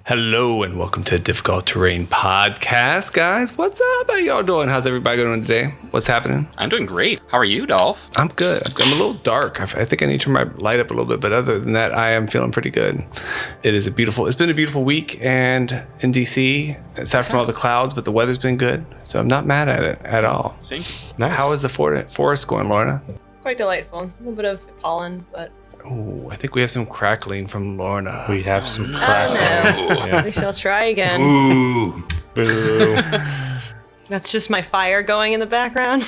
Hello and welcome to Difficult Terrain Podcast, guys. What's up? How y'all doing? How's everybody doing today? What's happening? I'm doing great. How are you, Dolph? I'm good. I'm a little dark. I think I need to turn my light up a little bit, but other than that, I am feeling pretty good. It's been a beautiful week and in DC, aside from all the clouds, but the weather's been good, so I'm not mad at it at all. Same. Nice. How is the forest going, Lorna? Quite delightful. A little bit of pollen, but... Oh, I think we have some crackling from Lorna. We have some crackling. Yeah. We shall try again. Ooh. Boo. That's just my fire going in the background.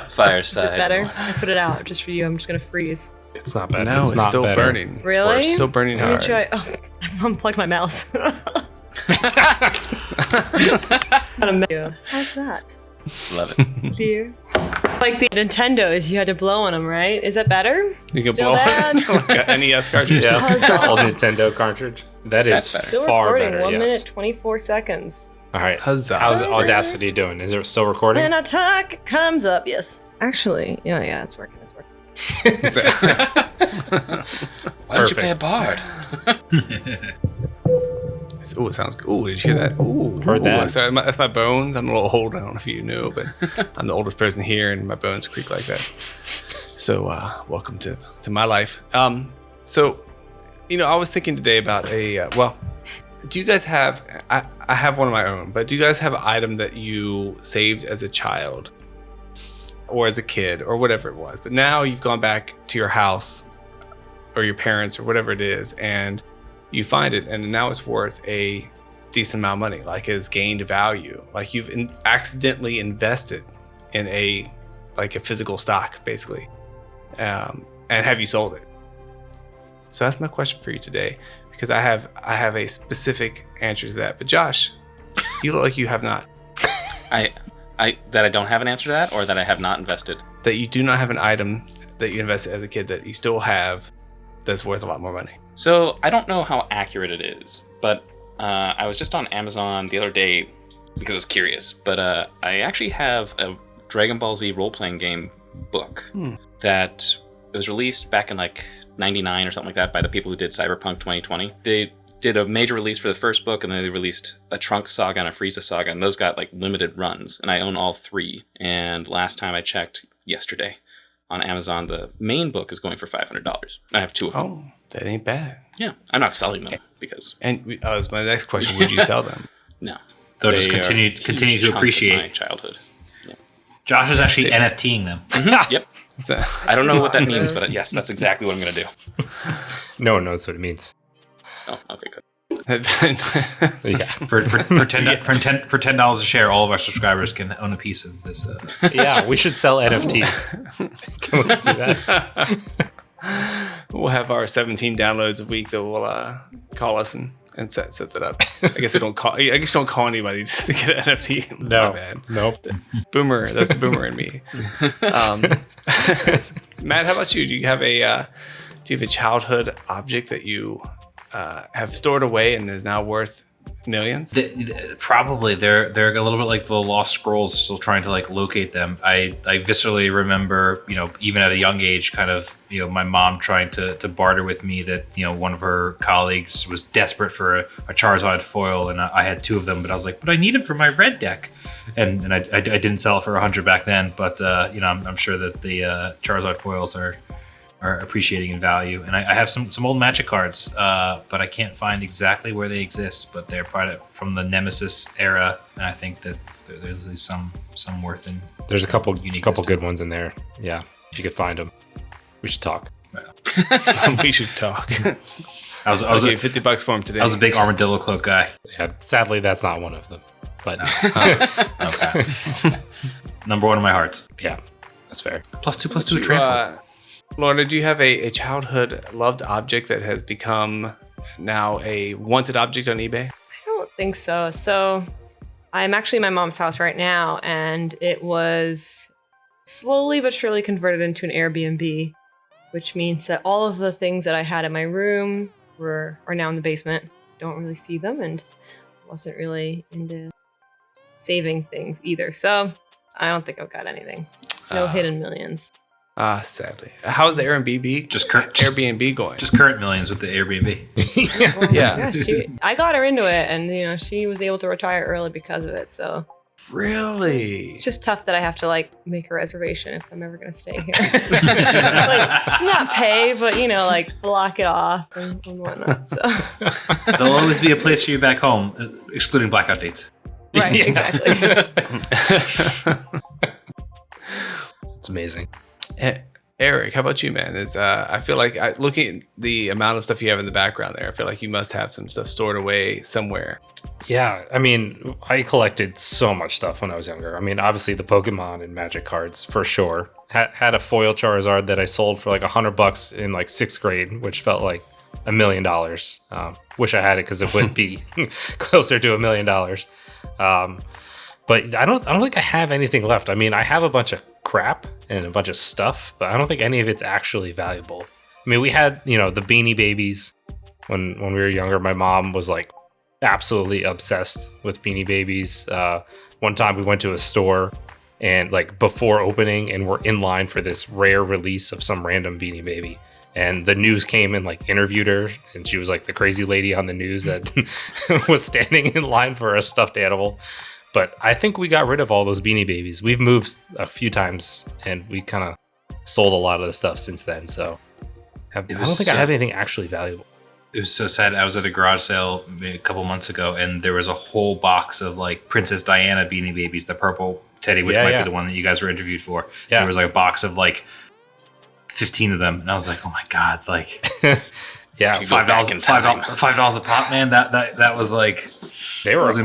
Fireside. Is it better? I put it out just for you. I'm just going to freeze. It's not bad. No, it's still burning. Really? It's still burning hard. Let me try. Oh, I unplugged my mouse. How's that? Love it. Clear. Like the Nintendos, you had to blow on them, right? Is that better? You can Still blow bad? it like an NES cartridge. Yeah, old Nintendo cartridge. That's Still far recording. better. 1 minute, 24 seconds. All right. Huzzah. How's Audacity doing? Is it still recording? When I talk, comes up. Yes. Actually, yeah, it's working. Why don't you play a bard? Oh, it sounds good. Oh, did you hear that? Oh, Heard that. Sorry, that's my bones. I'm a little old. I don't know if you knew, but I'm the oldest person here, and my bones creak like that. So, welcome to my life. So, I was thinking today about do you guys have? I have one of my own, but do you guys have an item that you saved as a child, or as a kid, or whatever it was? But now you've gone back to your house, or your parents, or whatever it is, and you find it, and now it's worth a decent amount of money. Like it's gained value. Like you've accidentally invested in a physical stock, basically. And have you sold it? So that's my question for you today, because I have a specific answer to that. But Josh, you look like you have not. I don't have an answer to that, or that I have not invested. That you do not have an item that you invested as a kid that you still have that's worth a lot more money. So I don't know how accurate it is, but I was just on Amazon the other day because I was curious. But I actually have a Dragon Ball Z role-playing game book that was released back in like 99 or something like that by the people who did Cyberpunk 2020. They did a major release for the first book, and then they released a Trunks saga and a Frieza saga, and those got like limited runs, and I own all three. And last time I checked, yesterday, on Amazon, the main book is going for $500. I have two of them. Oh, that ain't bad. Yeah, I'm not selling them because. And that was my next question. Would you sell them? No, they'll just continue to appreciate. My childhood. Yeah. Josh is actually NFTing them. Yep. I don't know what that means, but yes, that's exactly what I'm going to do. No one knows what it means. Oh, okay, good. Yeah. For $10 a share, all of our subscribers can own a piece of this. Yeah, we should sell NFTs. Can we do that? We'll have our 17 downloads a week that will call us and set that up. I guess you don't call anybody just to get an NFT. No, My bad. Nope. Boomer. That's the boomer in me. Matt, how about you? Do you have a childhood object that you have stored away and is now worth millions? Probably they're a little bit like the Lost Scrolls, still trying to like locate them. I viscerally remember, even at a young age, kind of, my mom trying to barter with me that, one of her colleagues was desperate for a Charizard foil, and I had two of them, but I was like, but I need them for my red deck, and I didn't sell it for 100 back then, but I'm sure that the Charizard foils are appreciating in value, and I have some old Magic cards, but I can't find exactly where they exist. But they're from the Nemesis era, and I think that there's at least some worth in. There's a couple good ones in there. Yeah, if you could find them, we should talk. We should talk. I was $50 for him today. I was a big Armadillo Cloak guy. Yeah, sadly, that's not one of them. But okay, number one in my hearts. Yeah, that's fair. +2/+2 trample. Lorna, do you have a childhood loved object that has become now a wanted object on eBay? I don't think so. So I'm actually in my mom's house right now, and it was slowly but surely converted into an Airbnb, which means that all of the things that I had in my room are now in the basement. Don't really see them, and wasn't really into saving things either. So I don't think I've got anything. No hidden millions. Sadly. How's the Airbnb? Airbnb going? Just current millions with the Airbnb. Yeah. I got her into it, and she was able to retire early because of it. So really, it's just tough that I have to like make a reservation if I'm ever gonna stay here. Like, not pay, but like block it off and whatnot. So There'll always be a place for you back home, excluding blackout dates. right, exactly. It's amazing. Eric, how about you, man? I feel like looking at the amount of stuff you have in the background there, I feel like you must have some stuff stored away somewhere. Yeah, I mean, I collected so much stuff when I was younger. I mean, obviously the Pokemon and Magic cards for sure. Had a foil Charizard that I sold for like $100 in like 6th grade, which felt like $1 million. Wish I had it because it would be closer to $1 million. But I don't think I have anything left. I mean, I have a bunch of crap and a bunch of stuff, but I don't think any of it's actually valuable. I mean, we had, the Beanie Babies when we were younger. My mom was like absolutely obsessed with Beanie Babies. One time we went to a store and like before opening and we're in line for this rare release of some random Beanie Baby. And the news came and like interviewed her, and she was like the crazy lady on the news that was standing in line for a stuffed animal. But I think we got rid of all those Beanie Babies. We've moved a few times, and we kind of sold a lot of the stuff since then. So I don't think I have anything actually valuable. It was so sad. I was at a garage sale maybe a couple months ago, and there was a whole box of like Princess Diana Beanie Babies, the purple teddy, which might be the one that you guys were interviewed for. Yeah. There was like a box of like 15 of them, and I was like, oh my god, like yeah, $5 a pop, man. That was like they were like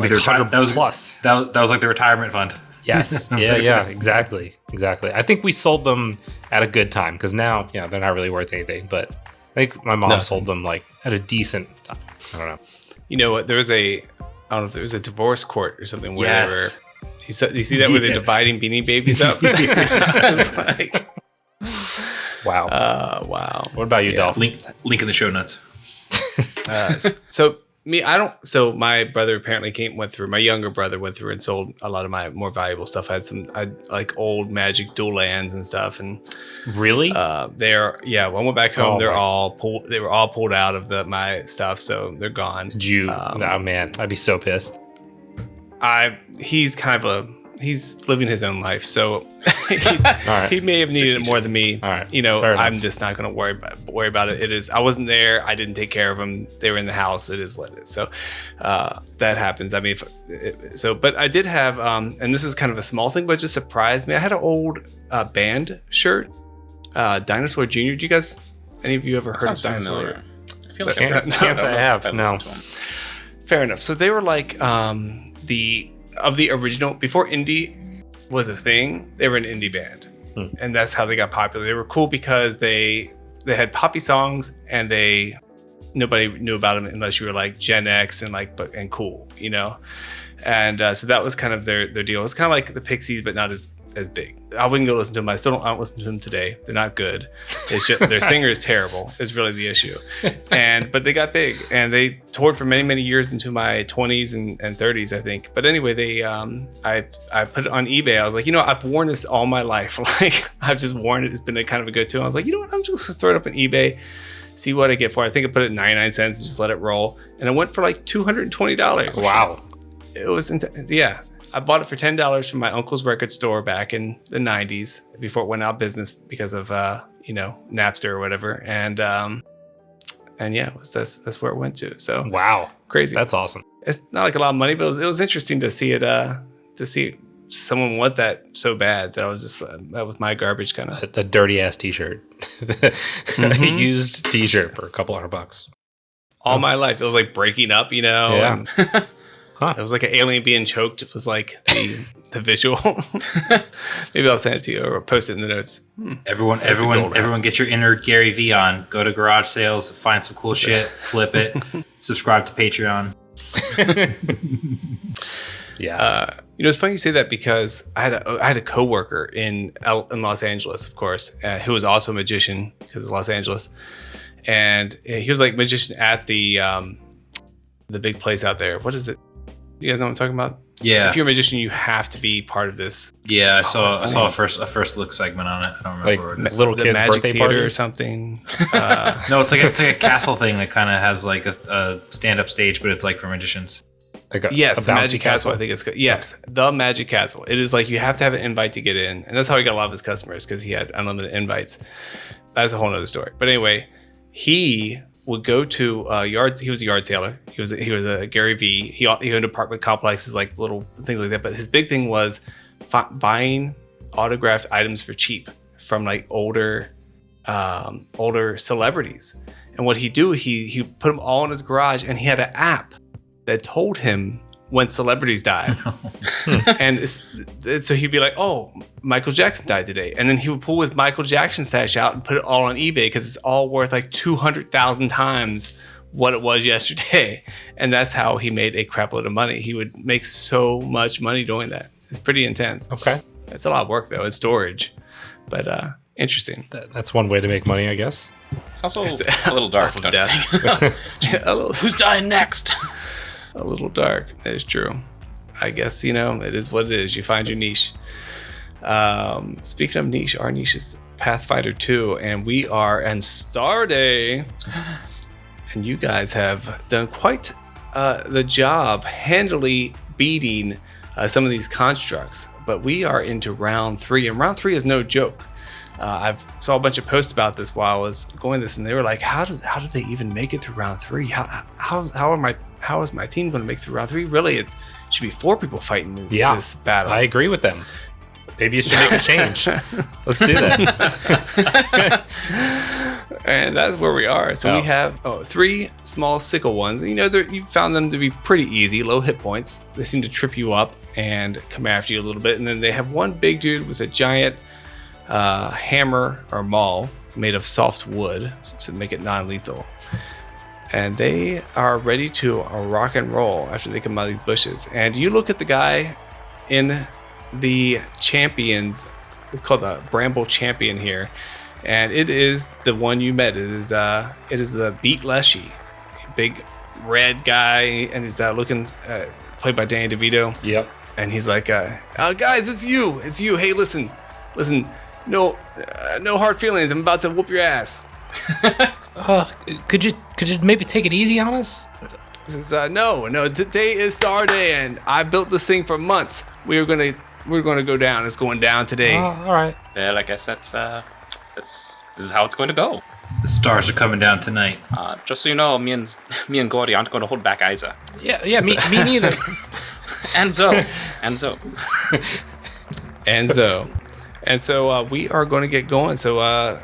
that was plus. That was like the retirement fund. Yes, yeah, exactly. I think we sold them at a good time because now, they're not really worth anything. But I think my mom sold them like at a decent time. I don't know. You know what? I don't know if there was a divorce court or something where yes. You see that where they're dividing Beanie Babies up? I was like, wow. Wow. What about you, Dolph? Link in the show notes. So my brother apparently my younger brother went through and sold a lot of my more valuable stuff. I had like old Magic dual lands and stuff. And really? when I went back home, they were all pulled out of my stuff. So they're gone. Did you? Oh man, I'd be so pissed. He's living his own life, so right. He may have needed it more than me. All right. I'm just not going to worry about it. I wasn't there. I didn't take care of them. They were in the house. It is what it is. So that happens. I mean, but I did have, and this is kind of a small thing, but it just surprised me. I had an old band shirt, Dinosaur Jr. Did you guys, any of you ever heard of Dinosaur? Familiar. I feel like can't say I have. No. Fair enough. So they were like the original, before indie was a thing, they were an indie band. And that's how they got popular. They were cool because they had poppy songs, and nobody knew about them unless you were like Gen X and cool, and so that was kind of their deal. It was kind of like the Pixies, but not as big. I wouldn't go listen to them. I don't listen to them today. They're not good. It's just their singer is terrible. Is really the issue. But they got big, and they toured for many, many years into my 20s and 30s, I think. But anyway, they I put it on eBay. I was like, I've worn this all my life. Like I've just worn it. It's been a kind of a go-to. I was like, you know what? I'm just gonna throw it up on eBay, see what I get for it. I think I put it 99 cents and just let it roll, and it went for like $220. Wow. It was I bought it for $10 from my uncle's record store back in the 90s before it went out of business because of Napster or whatever. And that's where it went to. So wow, crazy. That's awesome. It's not like a lot of money, but it was interesting to see it. To see someone want that so bad that I was just that was my garbage kind of. The dirty ass T-shirt, a used T-shirt for a couple $100. All my life, it was like breaking up, Yeah. It was like an alien being choked. It was like the visual. Maybe I'll send it to you or post it in the notes. Everyone get your inner Gary V on. Go to garage sales, find some cool shit, flip it, subscribe to Patreon. Yeah. It's funny you say that because I had a coworker in Los Angeles, of course, who was also a magician because it's Los Angeles, and he was like magician at the big place out there. What is it? You guys know what I'm talking about? Yeah. If you're a magician, you have to be part of this. Yeah, I saw a first look segment on it. I don't remember what it is. Little The kids' Magic birthday Theater party or something. No, it's like a castle thing that kind of has like a stand-up stage, but it's like for magicians. Like Yes, a the bouncy Magic Castle. I think it's good. Yes, the Magic Castle. It is like you have to have an invite to get in, and that's how he got a lot of his customers because he had unlimited invites. That's a whole other story. But anyway, he would go to yard. He was a yard sailor. He was a Gary V. He owned apartment complexes, like little things like that. But his big thing was buying autographed items for cheap from like older celebrities. And what he'd do, he put them all in his garage, and he had an app that told him when celebrities died. And so he'd be like, oh, Michael Jackson died today. And then he would pull his Michael Jackson stash out and put it all on eBay because it's all worth like 200,000 times what it was yesterday. And that's how he made a crap load of money. He would make so much money doing that. It's pretty intense. Okay. It's a lot of work though. It's storage, but interesting. That's one way to make money, I guess. It's also a little dark. Don't you think? Who's dying next? A little dark. That is true. I guess, it is what it is. You find your niche. Speaking of niche, our niche is Pathfinder 2, and we are on Star Day. And you guys have done quite the job handily beating some of these constructs. But we are into round 3, and round 3 is no joke. I've saw a bunch of posts about this while I was going this, and they were like, how do they even make it through round 3? How is my team going to make it through round 3? Really, it should be 4 people fighting this battle. I agree with them. Maybe you should make a change. Let's do that. And that's where we are. So we have 3 small sickle ones. You found them to be pretty easy, low hit points. They seem to trip you up and come after you a little bit. And then they have one big dude with a giant hammer or maul made of soft wood to make it non-lethal. And they are ready to rock and roll after they come out of these bushes. And you look at the guy in the champions, it's called the Bramble Champion here, and it is the one you met. It is the Beat Leshy, big red guy, and he's looking played by Danny DeVito. Yep. And he's like, guys, it's you. Hey, listen, no hard feelings. I'm about to whoop your ass. Could you maybe take it easy on us? Says, no. Today is Star Day, and I built this thing for months. We're gonna go down. It's going down today. All right. Yeah, I guess this is how it's going to go. The stars are coming down tonight. Just so you know, me and Gori aren't going to hold back Isa. Yeah, me neither. And Zoe. And so we are going to get going. So a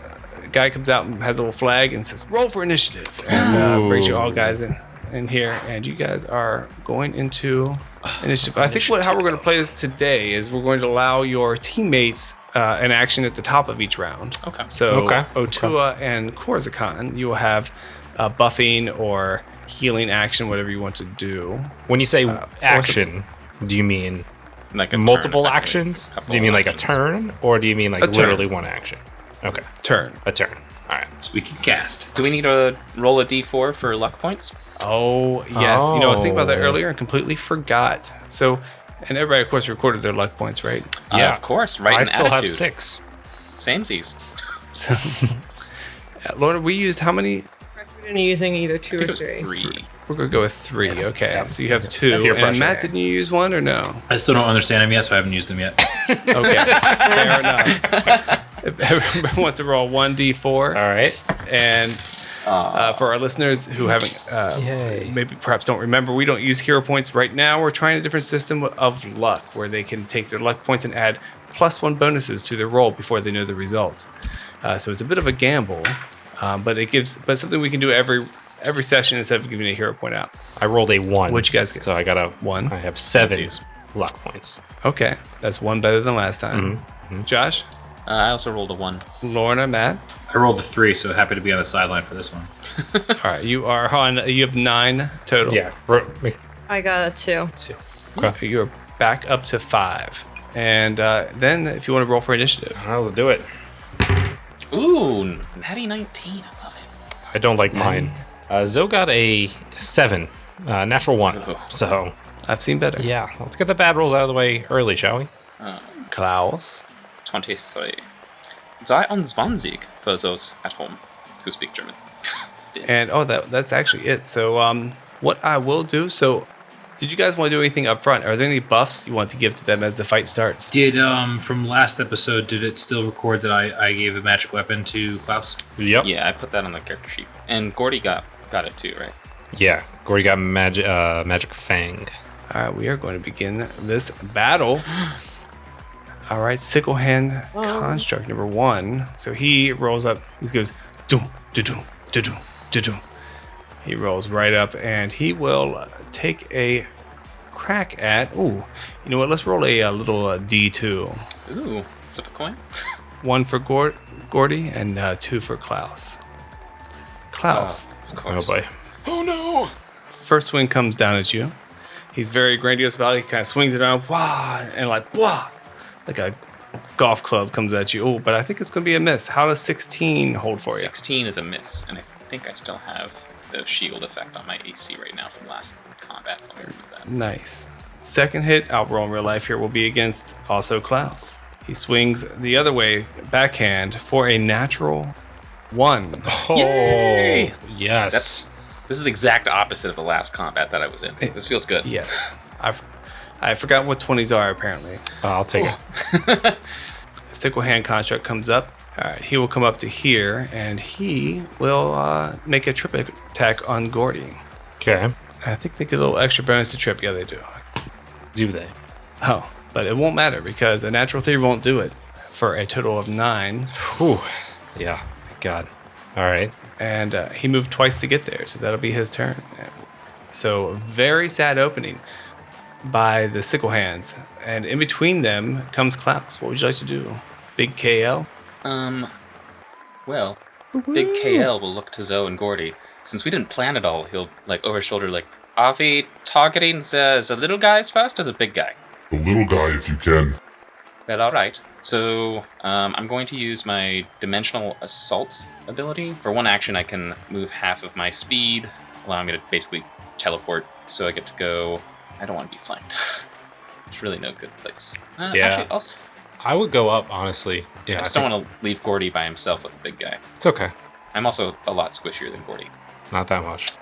guy comes out and has a little flag and says, roll for initiative. And brings you all guys in here. And you guys are going into initiative. I think how we're going to play this today is we're going to allow your teammates an action at the top of each round. Okay. So Otua and Korzakan, you will have buffing or healing action, whatever you want to do. When you say action, do you mean like a multiple turn, actions? Do you mean like a turn, or do you mean like literally one action? Okay. Turn. A turn. All right. So we can cast. Do we need to roll a d4 for luck points? Oh, yes. I was thinking about that earlier and completely forgot. So, and everybody, of course, recorded their luck points, right? Yeah, of course. Right. I still attitude. have 6. Samesies. So, Lorna, we used how many? We're using either 2 I think or it was 3. 3. We're going to go with 3. Okay. So you have 2. Peer And pressure. Matt, didn't you use 1 or no? I still don't understand them yet, so I haven't used them yet. Okay. Fair enough. If everybody wants to roll 1d4. All right. And for our listeners who haven't, maybe perhaps don't remember, we don't use hero points right now. We're trying a different system of luck where they can take their luck points and add +1 bonuses to their roll before they know the result. So it's a bit of a gamble, but something we can do every session instead of giving a hero point out. I rolled a 1. What'd you guys get? So I got a 1. I have 7 Samesies. luck points. Okay, that's 1 better than last time. Josh, I also rolled a 1. Lorna, Matt. I rolled a 3, so happy to be on the sideline for this one. All right, you have 9 total. Yeah. I got a 2. 2. Okay. You're back up to 5. And then if you want to roll for initiative. Let's do it. Ooh, natty 19. I love it. I don't like mine. Zoe got a 7, natural 1. So I've seen better. Yeah, let's get the bad rolls out of the way early, shall we? Klaus. 23. 23 for those at home who speak German. And that's actually it. So what I will do, so did you guys want to do anything up front? Are there any buffs you want to give to them as the fight starts? Did from last episode, did it still record that I gave a magic weapon to Klaus? Yep. Yeah, I put that on the character sheet. And Gordy got it too, right? Yeah, Gordy got magic fang. All right, we are going to begin this battle. All right, sickle hand construct number 1. So he rolls up. He goes doom, doom, doom, doom. He rolls right up, and he will take a crack at. Ooh, you know what? Let's roll a little D2. Ooh, flip a coin. 1 for Gordy and 2 for Klaus. Klaus. Of course. Oh boy. Oh no! First swing comes down at you. He's very grandiose about it. He kind of swings it around, wah, and like a golf club comes at you. Oh, but I think it's going to be a miss. How does 16 hold for you? 16 is a miss, and I think I still have the shield effect on my AC right now from last combat, so I'm going to do that. Nice. Second hit, I'll roll in real life here, will be against also Klaus. He swings the other way, backhand, for a natural 1. Oh, Yay! yes. This is the exact opposite of the last combat that I was in. This feels good. Yes. I forgot what 20s are, apparently. I'll take it. Sickle hand construct comes up. All right, he will come up to here, and he will make a trip attack on Gordy. Okay. I think they get a little extra bonus to trip. Yeah, they do. Do they? Oh, but it won't matter because a natural 3 won't do it for a total of 9. Whew. Yeah. Thank God. All right. And he moved twice to get there, so that'll be his turn. So very sad opening by the sickle hands, and in between them comes Klaus. What would you like to do? Big KL? Well, Big KL will look to Zoe and Gordy. Since we didn't plan it all, he'll like over his shoulder, like, are we targeting the little guys first or the big guy? The little guy, if you can. Well, all right. So I'm going to use my dimensional assault ability. For one action, I can move half of my speed, allowing me to basically teleport. So I get to go. I don't want to be flanked. There's really no good place. Yeah. Actually, I would go up, honestly. Yeah. I just don't want to leave Gordy by himself with the big guy. It's okay. I'm also a lot squishier than Gordy. Not that much.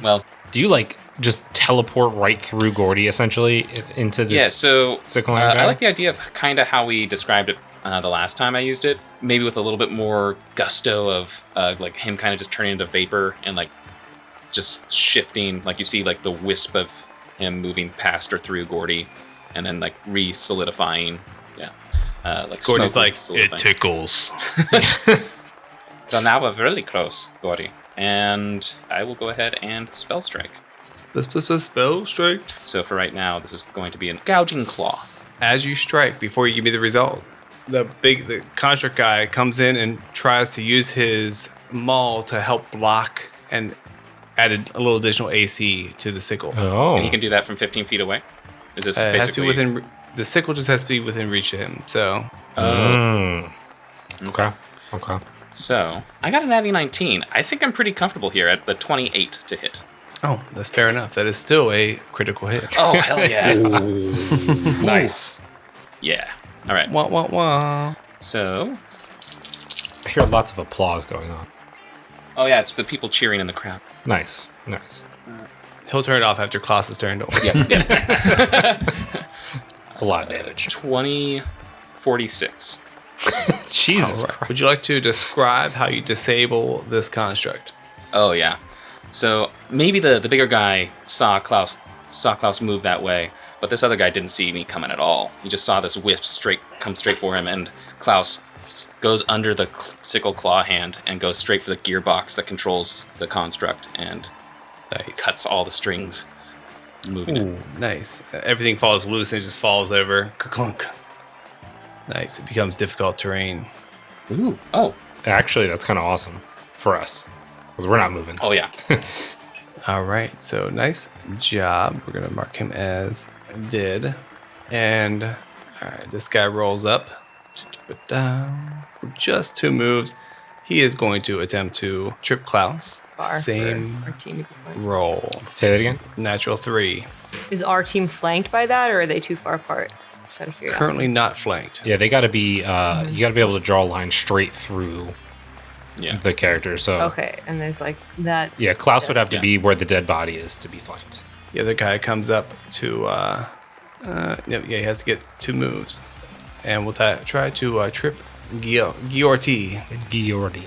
Well, do you like just teleport right through Gordy essentially into this? yeah. So sickle hand guy? I like the idea of kind of how we described it the last time I used it. Maybe with a little bit more gusto of like him kind of just turning into vapor and like just shifting. Like you see like the wisp of him moving past or through Gordy, and then like re-solidifying. Yeah. Like Gordy's smoke like, it solidifying. tickles. So now we're really close, Gordy. And I will go ahead and spell strike. Spell strike. So for right now, this is going to be an gouging claw. As you strike, before you give me the result, the construct guy comes in and tries to use his maul to help block and added a little additional AC to the sickle. Oh. And he can do that from 15 feet away? Is this It has to basically... be within the sickle just has to be within reach of him. So Okay. So, I got an natty 19. I think I'm pretty comfortable here at the 28 to hit. oh, that's fair enough. That is still a critical hit. Oh, hell yeah. Nice. Yeah. All right. Wah, wah, wah. So, I hear lots of applause going on. oh yeah, it's the people cheering in the crowd. Nice. He'll turn it off after Klaus is turned over. Yeah. It's a lot of damage. 46. Jesus All right. Christ. Would you like to describe how you disable this construct? Oh yeah. So maybe the bigger guy saw Klaus move that way, but this other guy didn't see me coming at all. He just saw this wisp come straight for him, and Klaus goes under the sickle claw hand and goes straight for the gearbox that controls the construct and Nice. cuts all the strings, moving it. Ooh, nice. Everything falls loose and it just falls over. Ka-clunk. Nice. It becomes difficult terrain. Ooh. Oh. Actually, that's kind of awesome for us because we're not moving. Oh yeah. All right. So nice job. We're going to mark him as did. And all right, this guy rolls up. For just 2 moves. He is going to attempt to trip Klaus. far Same for our team to be flanked. roll. Say that again. Natural 3. Is our team flanked by that, or are they too far apart? Just out of curiosity. Currently not flanked. Yeah, they got to be. You got to be able to draw a line straight through Yeah. the character. So Okay, and there's like that. yeah, Klaus would have to Yeah. be where the dead body is to be flanked. The other guy comes up to, he has to get 2 moves. And we'll try to trip Giorti. Giordi.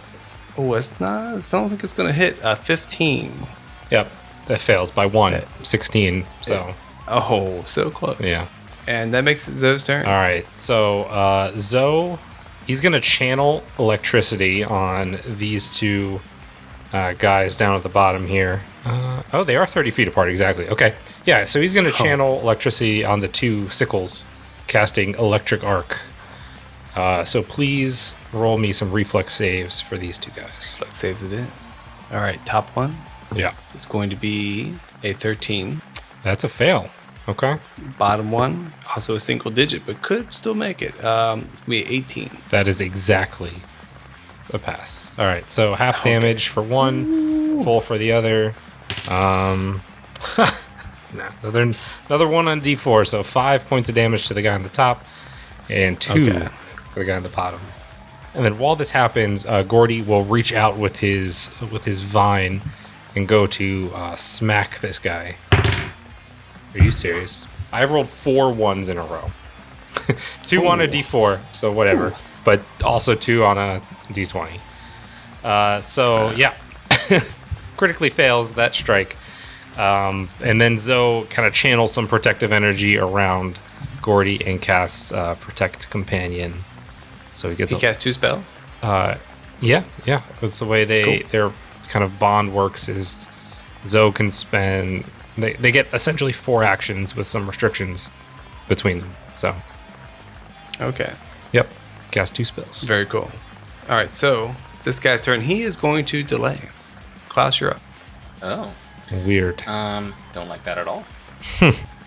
Oh, it sounds like it's going to hit 15. Yep, that fails by 1. 16. So Oh, so close. yeah. And that makes it Zoe's turn. All right. So Zoe, he's gonna channel electricity on these 2 guys down at the bottom here. Oh, they are 30 feet apart exactly. Okay. Yeah. So he's gonna channel electricity on the 2 sickles, casting electric arc. So please roll me some reflex saves for these 2 guys. Flex saves it is. All right, top one Yeah. is going to be a 13. That's a fail. Okay. Bottom one, also a single digit, but could still make it. It's going to be 18. That is exactly a pass. All right, so half damage for one, full for the other. No, another 1 on D4, so 5 points of damage to the guy on the top, and 2 Okay. for the guy on the bottom. And then while this happens, Gordy will reach out with his vine and go to smack this guy. Are you serious? I've rolled 4 1s in a row. 2 on a D4, so whatever. But also 2 on a D20. Yeah. Critically fails that strike. And then Zoe kind of channels some protective energy around Gordy and casts Protect Companion. So he gets He cast 2 spells. yeah. That's the way their kind of bond works is Zoe can spend... They get essentially 4 actions with some restrictions between them. So, Okay. yep. Cast 2 spells. Very cool. All right, so it's this guy's turn. He is going to delay. Klaus, you're up. Oh. Weird. Don't like that at all.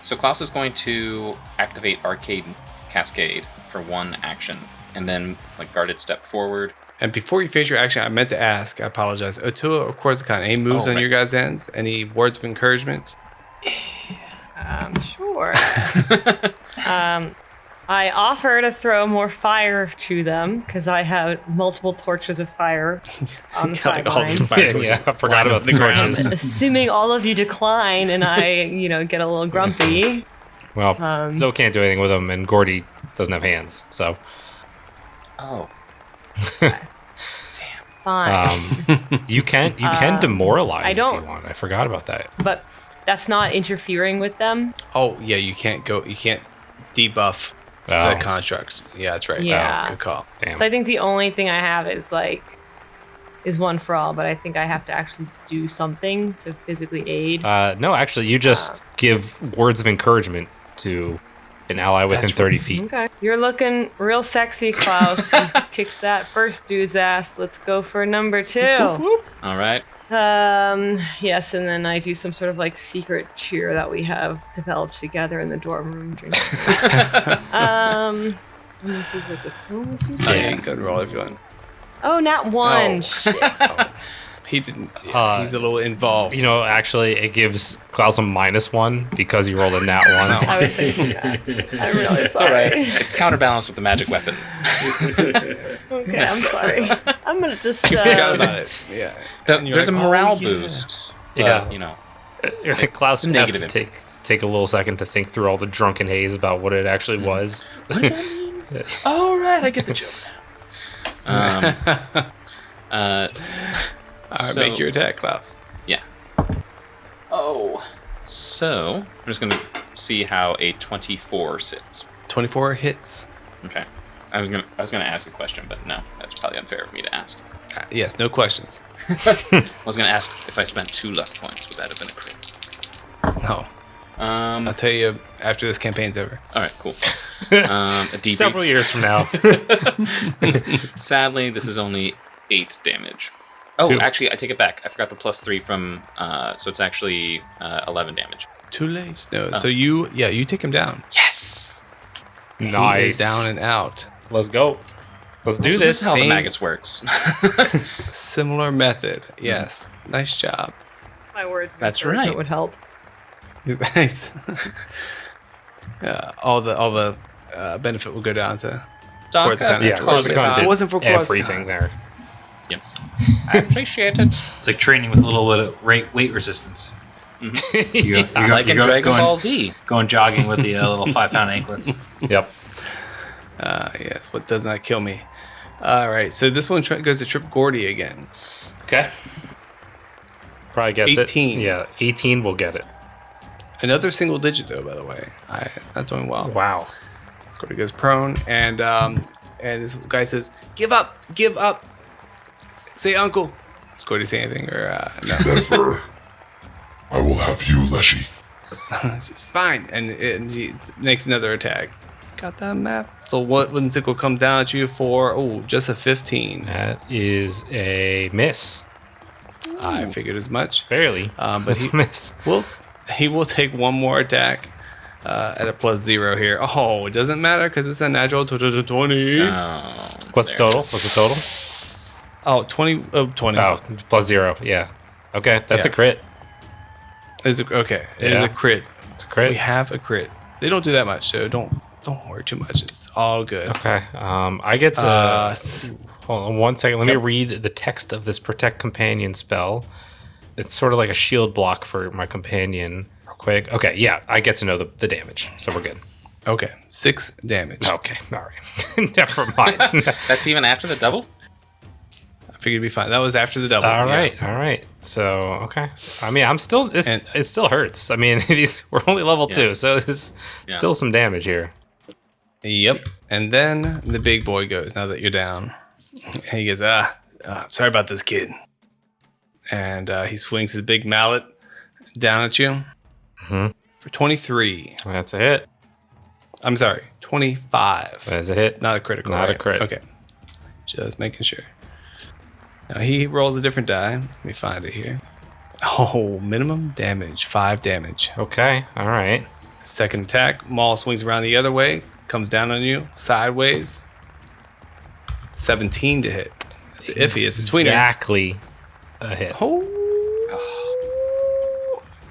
So Klaus is going to activate Arcade Cascade for 1 action, and then guarded step forward. And before you finish your action, I meant to ask, I apologize. Otua or Korzakan, any moves on right. your guys' ends? Any words of encouragement? Sure. I offer to throw more fire to them because I have multiple torches of fire on the Like all these sideline. fire torches I forgot lined about up the the ground. torches. Assuming all of you decline and I, get a little grumpy. Well, Zoe can't do anything with them, and Gordy doesn't have hands, so... Oh. Fine. You can demoralize I if don't- you want. I forgot about that. But that's not interfering with them. Oh, yeah, you can't debuff Oh, the construct. Yeah, that's right. Yeah. Oh, good call. damn. So I think the only thing I have is one for all, but I think I have to actually do something to physically aid. No, actually, you just give words of encouragement to an ally within That's 30 feet. Okay. You're looking real sexy, Klaus. You kicked that first dude's ass. Let's go for number 2. All right. Yes, and then I do some sort of secret cheer that we have developed together in the dorm room. Drink. And this is a diplomacy Oh, check. yeah, you can go and roll if you want. Oh, not 1. Oh. Shit. He didn't. Yeah, he's a little involved. You know, actually, it gives Klaus a -1 because you rolled a nat 1. I was thinking that. I'm really It's all right. sorry. It's counterbalanced with the magic weapon. Okay, I'm sorry. I'm gonna just. Forgot about it. Yeah. And you're There's like, a morale oh, yeah. boost. Yeah. But, Klaus has negative to take a little second to think through all the drunken haze about what it actually was. all right, I get the joke now. All right, make your attack, Klaus. Yeah. Oh. So, I'm just going to see how a 24 sits. 24 hits. Okay. I was gonna ask a question, but no, that's probably unfair of me to ask. Yes, no questions. I was gonna ask if I spent 2 luck points, would that have been a crit? No. I'll tell you after this campaign's over. All right, cool. A debrief. Several years from now. Sadly, this is only 8 damage. Oh, 2. actually, I take it back. I forgot the +3 from, so it's actually 11 damage. Too late. No. So you take him down. Yes. He is Nice. down and out. Let's go. Let's do So this. is how the Same- Magus works. Similar method. Yes. Nice job. My words. of That's encouragement right. Would help. Nice. All the benefit will go down to Korzakan. Yeah, Korzakan If did it wasn't for everything Korzakan. there. Yep. I appreciate it. It's like training with a little bit of weight resistance. You're Like in Dragon Ball Z. going jogging with the little 5-pound anklets. Yep. Yes, what does not kill me. All right, so this one goes to Trip Gordy again. Okay. Probably gets 18. it. Yeah, 18 will get it. Another single digit, though, by the way. It's not doing well. Wow. Gordy goes prone, and this guy says, "Give up, give up." Say, "Uncle." Does Gordy say anything, or no? Never. I will have you, Leshy. It's fine, and he makes another attack. Got that map. So what when Sickle comes down at you for just a 15. That is a miss. I figured as much. Barely. But It's he a miss. he will take one more attack at a +0 here. Oh, it doesn't matter because it's a natural 20. What's the total? What's the total? Oh, 20. Oh, 20. Oh, +0. Yeah. Okay, that's Yeah. a crit. Okay. It is Yeah. a crit. It's a crit. We have a crit. They don't do that much, so don't worry too much. It's all good. Okay. I get to. Hold on 1 second. Let me read the text of this Protect Companion spell. It's sort of like a shield block for my companion. Real quick. Okay, yeah, I get to know the damage, so we're good. Okay, 6 damage. Okay, all right. Never mind. That's even after the double? I figured it'd be fine. That was after the double. All yeah. right, all right. So, okay. So, I mean, I'm still. It still hurts. I mean, we're only level 2, so there's still some damage here. Yep. And then the big boy goes, now that you're down. And he goes, sorry about this, kid. And he swings his big mallet down at you for 23. That's a hit. I'm sorry, 25. That's a hit. Not a critical. Not a right? crit. Okay. Just making sure. Now he rolls a different die. Let me find it here. Oh, minimum damage, 5 damage. Okay, all right. Second attack, Maul swings around the other way, comes down on you, sideways. 17 to hit. It's iffy. It's a tweener. Exactly a hit. Oh.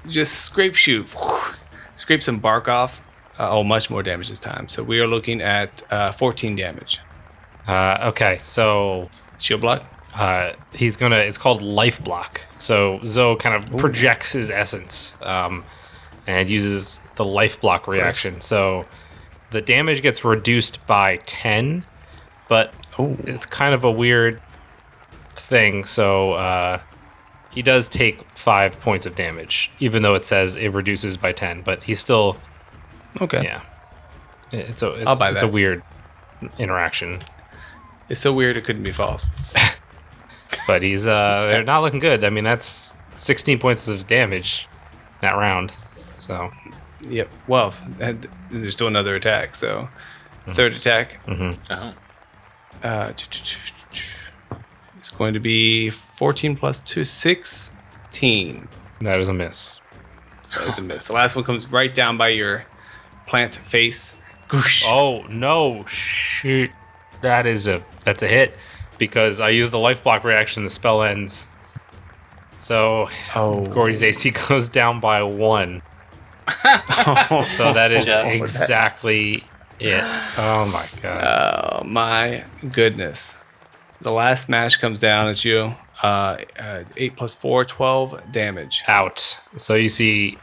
Just scrape shoot. Scrape some bark off. Much more damage this time. So we are looking at 14 damage. Okay, so Shield block. he's gonna. It's called life block. So Zoe kind of projects his essence and uses the life block reaction. So the damage gets reduced by 10, but it's kind of a weird thing. So he does take 5 points of damage, even though it says it reduces by 10. But he's still Okay. yeah. I'll buy it's that. a weird interaction. It's so weird it couldn't be false. But he's they're not looking good. I mean, that's 16 points of damage that round. So Yep. Well, and there's still another attack. So third attack. Oh. It's going to be 14 plus 2, 16. that is a miss. That was a miss. The last one comes right down by your plant face. Goosh. Oh no, shoot! That's a hit because I used the life block reaction. The spell ends. So Gordy's AC goes down by 1. So that is Just- exactly it. Oh my god. Oh my goodness. The last smash comes down at you. 8 plus 4, 12 damage. Out. So you see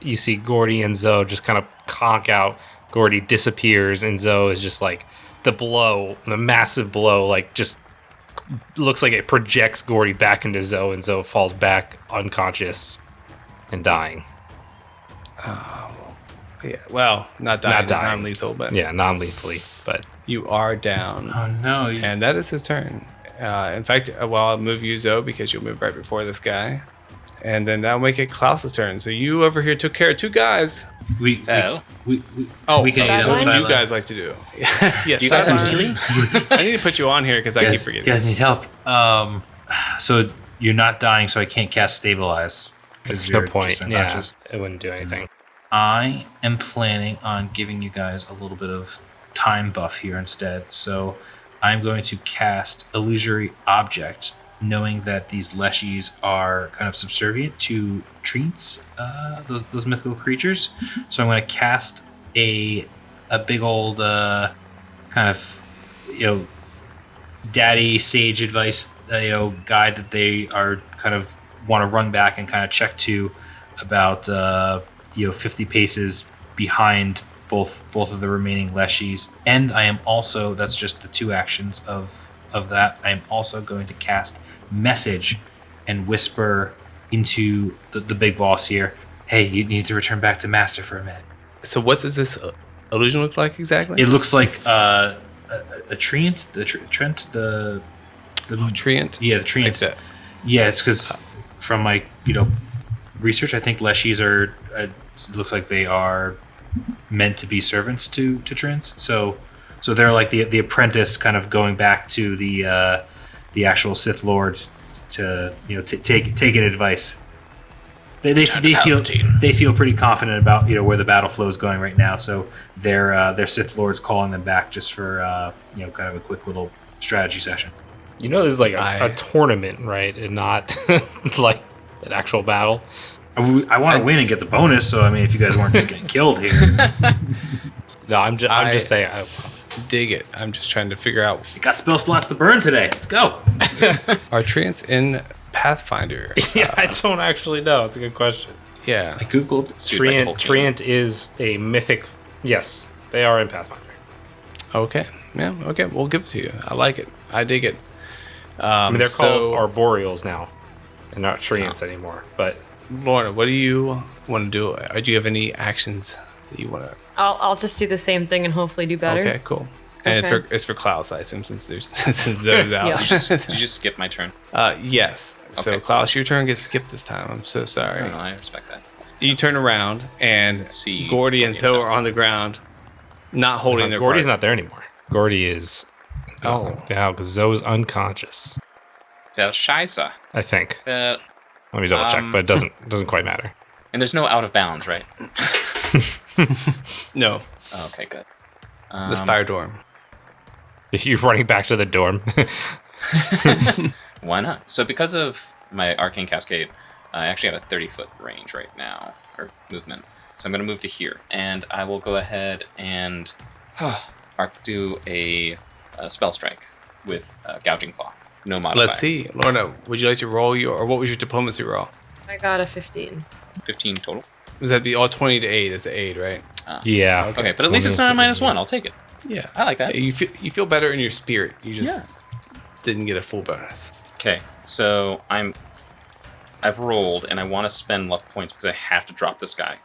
Gordy and Zoe just kind of conk out. Gordy disappears and Zoe is just like the massive blow, like just looks like it projects Gordy back into Zoe, and Zoe falls back unconscious and dying. Yeah, well, not dying. Not dying. Non-lethal, but Yeah, non-lethally, but you are down. Oh no! And that is his turn. In fact, I'll move you, Zoe, because you'll move right before this guy. And then that'll make it Klaus's turn. So you over here took care of 2 guys. we Oh. can We eat Sideline? on What do you sideline. guys like to do? Yes, Do you guys have sideline. healing? I need to put you on here because I keep You forgetting. guys need help. So you're not dying, so I can't cast stabilize because no you're point. just Yeah, unconscious. it wouldn't do anything. I am planning on giving you guys a little bit of time buff here instead. So I'm going to cast Illusory Object, knowing that these leshies are kind of subservient to treants, those mythical creatures. So I'm going to cast a big old kind of, daddy sage advice, guide that they are kind of want to run back and kind of check to about 50 paces behind both of the remaining leshies. And I am also, that's just the 2 actions of that, I am also going to cast Message and whisper into the big boss here, hey, you need to return back to Master for a minute. So what does this illusion look like exactly? It looks like a treant, the treant? Yeah, the treant. Like that. Yeah, it's because from my research, I think leshies are. It looks like they are meant to be servants to treants. So they're like the apprentice, kind of going back to the actual Sith Lord to take an advice. They feel pretty confident about where the battle flow is going right now. So their Sith Lord's calling them back just for kind of a quick little strategy session. This is like a tournament, right? And not like an actual battle. I want to win and get the bonus. So I mean, if you guys weren't just getting killed here, no, I'm just saying. Dig it. I'm just trying to figure out. We got spell slots to burn today. Let's go. Are treants in Pathfinder? Yeah, I don't actually know. It's a good question. Yeah. I googled Treant is a mythic. Yes, they are in Pathfinder. Okay. Yeah. Okay. We'll give it to you. I like it. I dig it. They're called arboreals now, and not treants anymore. But Lorna, what do you want to do? Do you have any actions that you want to? I'll just do the same thing and hopefully do better. Okay. Cool. And Okay. it's for Klaus, I assume, since Zoe's out. Yeah. Did you just skip my turn? Yes. So Okay. Klaus, your turn gets skipped this time. I'm so sorry. No, I respect that. You turn around and See Gordy and Zoe are on the ground, not holding their. Gordy's part. not there anymore. Gordy is. Oh. Yeah, because Zoe's unconscious. Scheiße. I think. Uh, Let me double check, but it doesn't quite matter. and there's no out of bounds, right? No, Oh, okay, good. the spire dorm. If you're running back to the dorm, Why not? So because of my arcane cascade, I actually have a 30-foot range right now, or movement. So I'm going to move to here, and I will go ahead and do a spell strike with Gouging Claw. No modifier. Let's see, Lorna. Would you like to roll or what was your diplomacy roll? I got a 15. 15 total. Was that be all 20 to 8 as the aid, right? yeah. Okay, but at least it's not a -1. I'll take it. Yeah, I like that. You feel better in your spirit. You just didn't get a full bonus. Okay, so I've rolled, and I want to spend luck points because I have to drop this guy.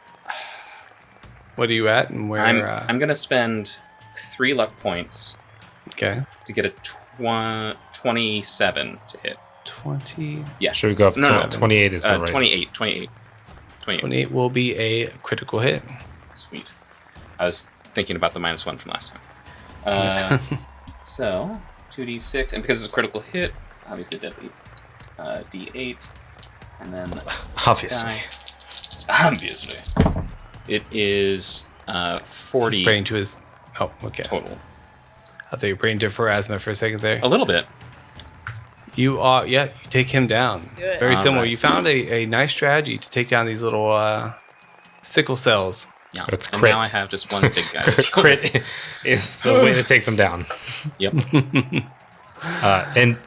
What are you at and where? I'm gonna spend 3 luck points Okay. to get a 27 to hit. 20. Yeah, Should we go up to No. 28 is the right? 28. 28 will be a critical hit. Sweet. I was thinking about the -1 from last time. So 2d6, and because it's a critical hit, obviously deadly. D8, and then Obviously. Obviously. It is 40 He's praying to his. Oh, okay. total. I thought you were praying to Pharasma for a second there. A little bit. You are, you take him down. Do it. Very All similar. right. You found a nice strategy to take down these little sickle cells. Yeah. It's and crit. now I have just one big guy. to deal with. Crit is the way to take them down. Yep. And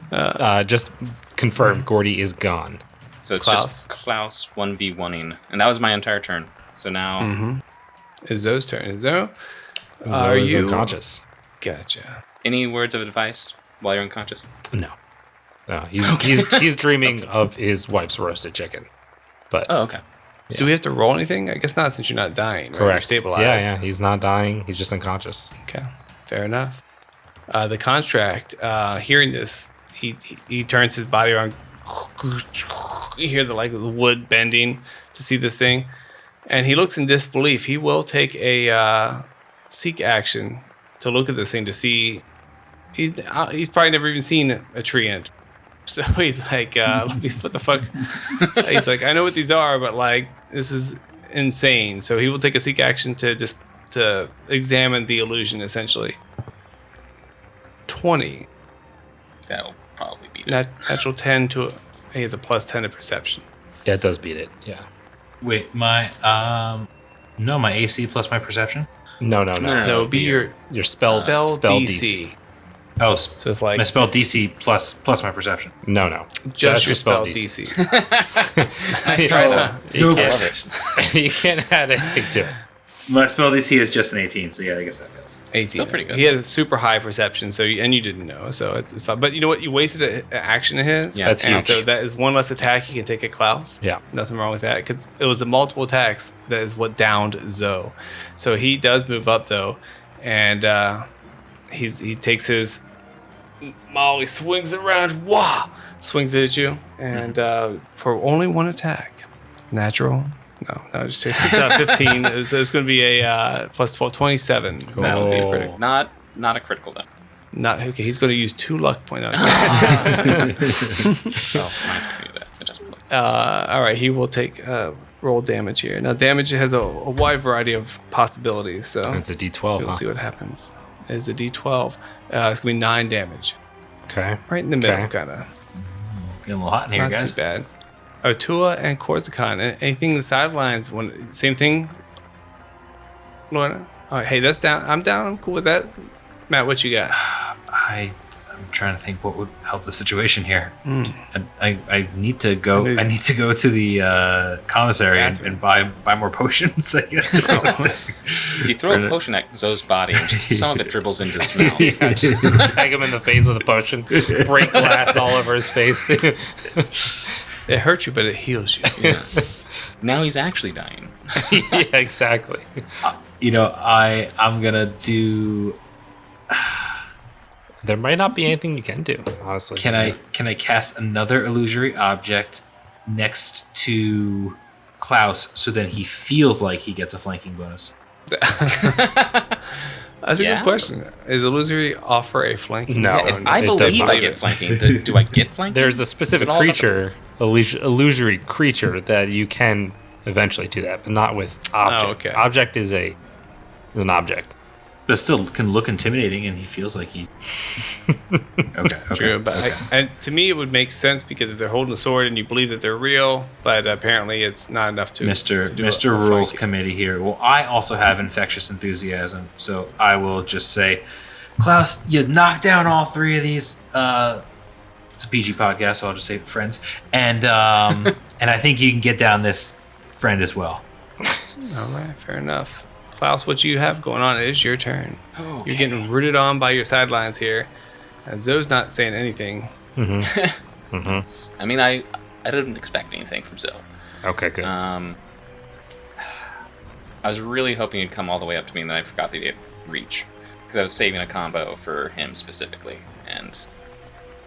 just confirm, Gordy is gone. So it's Klaus. just Klaus 1v1ing. And that was my entire turn. So now, It's Zoe's turn. Zoe, Zoe are is you unconscious? Gotcha. any words of advice while you're unconscious? No. No, he's dreaming of his wife's roasted chicken. But Oh, okay. Do we have to roll anything? I guess not, since you're not dying. Right? correct. You're stabilized. Yeah, he's not dying. He's just unconscious. Okay, fair enough. The contract, hearing this, he turns his body around. You hear the wood bending to see this thing, and he looks in disbelief. He will take a seek action to look at this thing to see. He's probably never even seen a treant. So he's like, what the fuck? He's like, I know what these are, but this is insane. So he will take a seek action to examine the illusion, essentially. 20. That'll probably be it. Natural 10 to he has a plus 10 to perception. Yeah, it does beat it. Yeah. Wait, my AC plus my perception. No. No. No, be your Spell DC. Oh, So it's like my spell DC plus my perception. No. just That's your spell DC. Nice try, though. You No can't, you can't add anything to it. My spell DC is just an 18, so yeah, I guess that fails. 18. Still pretty good. He had a super high perception, and you didn't know, so it's fine. But you know what? You wasted an action of his. Yeah, that's and huge. so that is one less attack you can take at Klaus. Yeah. Nothing wrong with that, because it was the multiple attacks that is what downed Zoe. So he does move up, though, and he takes his Molly, swings it around, swings it at you, and for only one attack. Natural. No, just it's 15. It's going to be a plus 12, 27. That would be a critical. Not a critical, though. Not okay. He's going to use 2 luck points. Oh, mine's going to do that. It doesn't look. All right, he will take roll damage here. Now, damage has a wide variety of possibilities, so It's a D12. we'll see what happens. It's a D12. It's going to be 9 damage. Okay. Right in the middle, Okay. kind of. Getting a little hot in here, Not guys. too bad. Otua and Korzakan. Anything in the sidelines? Same thing? Lorna? All right, hey, that's down. I'm down. I'm cool with that. Matt, what you got? I'm trying to think what would help the situation here. I need to go. I need to go to the commissary and buy more potions. I guess. If you throw a potion at Zoe's body and just some of it dribbles into his mouth. Yeah, just tag him in the face with a potion. Break glass all over his face. It hurts you, but it heals you. Yeah. Now he's actually dying. Yeah, exactly. I'm gonna do. There might not be anything you can do, honestly. Can I cast another illusory object next to Klaus so then he feels like he gets a flanking bonus? That's a Yeah. good question. Is illusory offer a flanking? No. Yeah, if I it does believe not. I get flanking, do I get flanking? There's a Is specific it all about the creature, illusory creature, that you can eventually do that, but not with object. Oh, okay. Object is an object. But still can look intimidating, and he feels like he. Okay. True, but and to me it would make sense because if they're holding a sword and you believe that they're real, but apparently it's not enough to Mr. to do Mr. a Rules flanking. Committee here. Well, I also have infectious enthusiasm, so I will just say, Klaus, you knock down all 3 of these. It's a PG podcast, so I'll just say friends, and and I think you can get down this friend as well. All right, fair enough. Klaus, what you have going on? It is your turn. Okay. You're getting rooted on by your sidelines here, and Zoe's not saying anything. I mean, I didn't expect anything from Zoe. Okay, good. I was really hoping he'd come all the way up to me, and then I forgot that he had reach. Because I was saving a combo for him specifically, and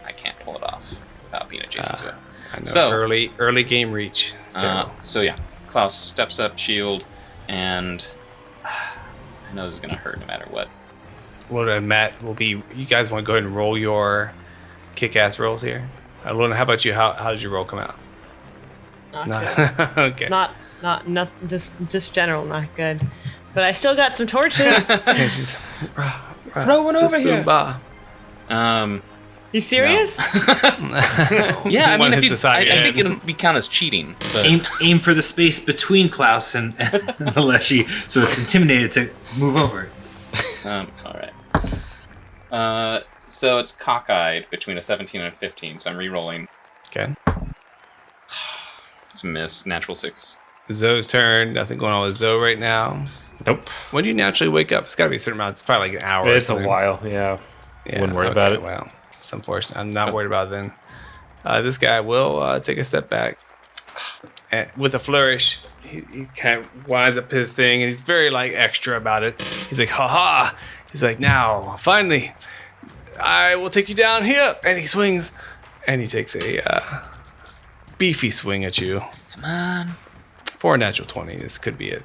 I can't pull it off without being adjacent to it. I know. So- early game reach. It's terrible. So yeah, Klaus steps up, shield, and I know this is going to hurt no matter what. Lorna and Matt will be. You guys want to go ahead and roll your kick-ass rolls here? Lorna, how about you? How did your roll come out? Not No. good. Okay. Not just general, not good. But I still got some torches. Okay, she's, Throw one over here. Boomba. You serious? Yeah, I One mean, if hits you, the side I of your think head. it'll be count as cheating. But Aim for the space between Klaus and the Leshy, so it's intimidated to move over. all right. So it's cockeyed between a 17 and a 15. So I'm re-rolling. Okay. It's a miss. Natural 6. Zoe's turn. Nothing going on with Zoe right now. Nope. When do you naturally wake up? It's got to be a certain amount. It's probably like an hour. or It's a something. while, yeah. Yeah, Wouldn't worry about it. Well, it's unfortunate. I'm not worried about it then. This guy will take a step back. And with a flourish, he kind of winds up his thing, and he's very like extra about it. He's like, "Ha! He's like, "Now, finally, I will take you down here." And he swings, and he takes a beefy swing at you Come on. for a natural 20. This could be it.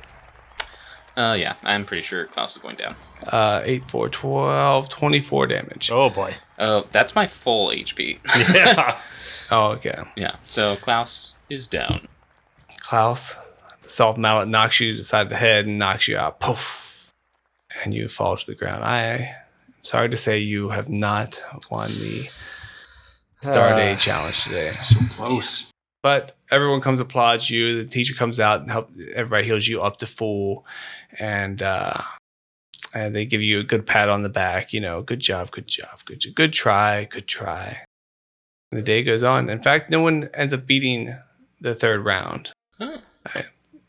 Yeah, I'm pretty sure Klaus is going down. 8, 4, 12, 24 damage. Oh, boy. Oh, that's my full HP. Yeah. Oh, okay. Yeah, so Klaus is down. Klaus, the soft mallet knocks you to the side of the head and knocks you out. Poof. And you fall to the ground. I sorry to say you have not won the Star Day challenge today. So close. But everyone comes applauds you. The teacher comes out and everybody heals you up to full, and they give you a good pat on the back. Good job, good try. And the day goes on. In fact, no one ends up beating the third round. Oh.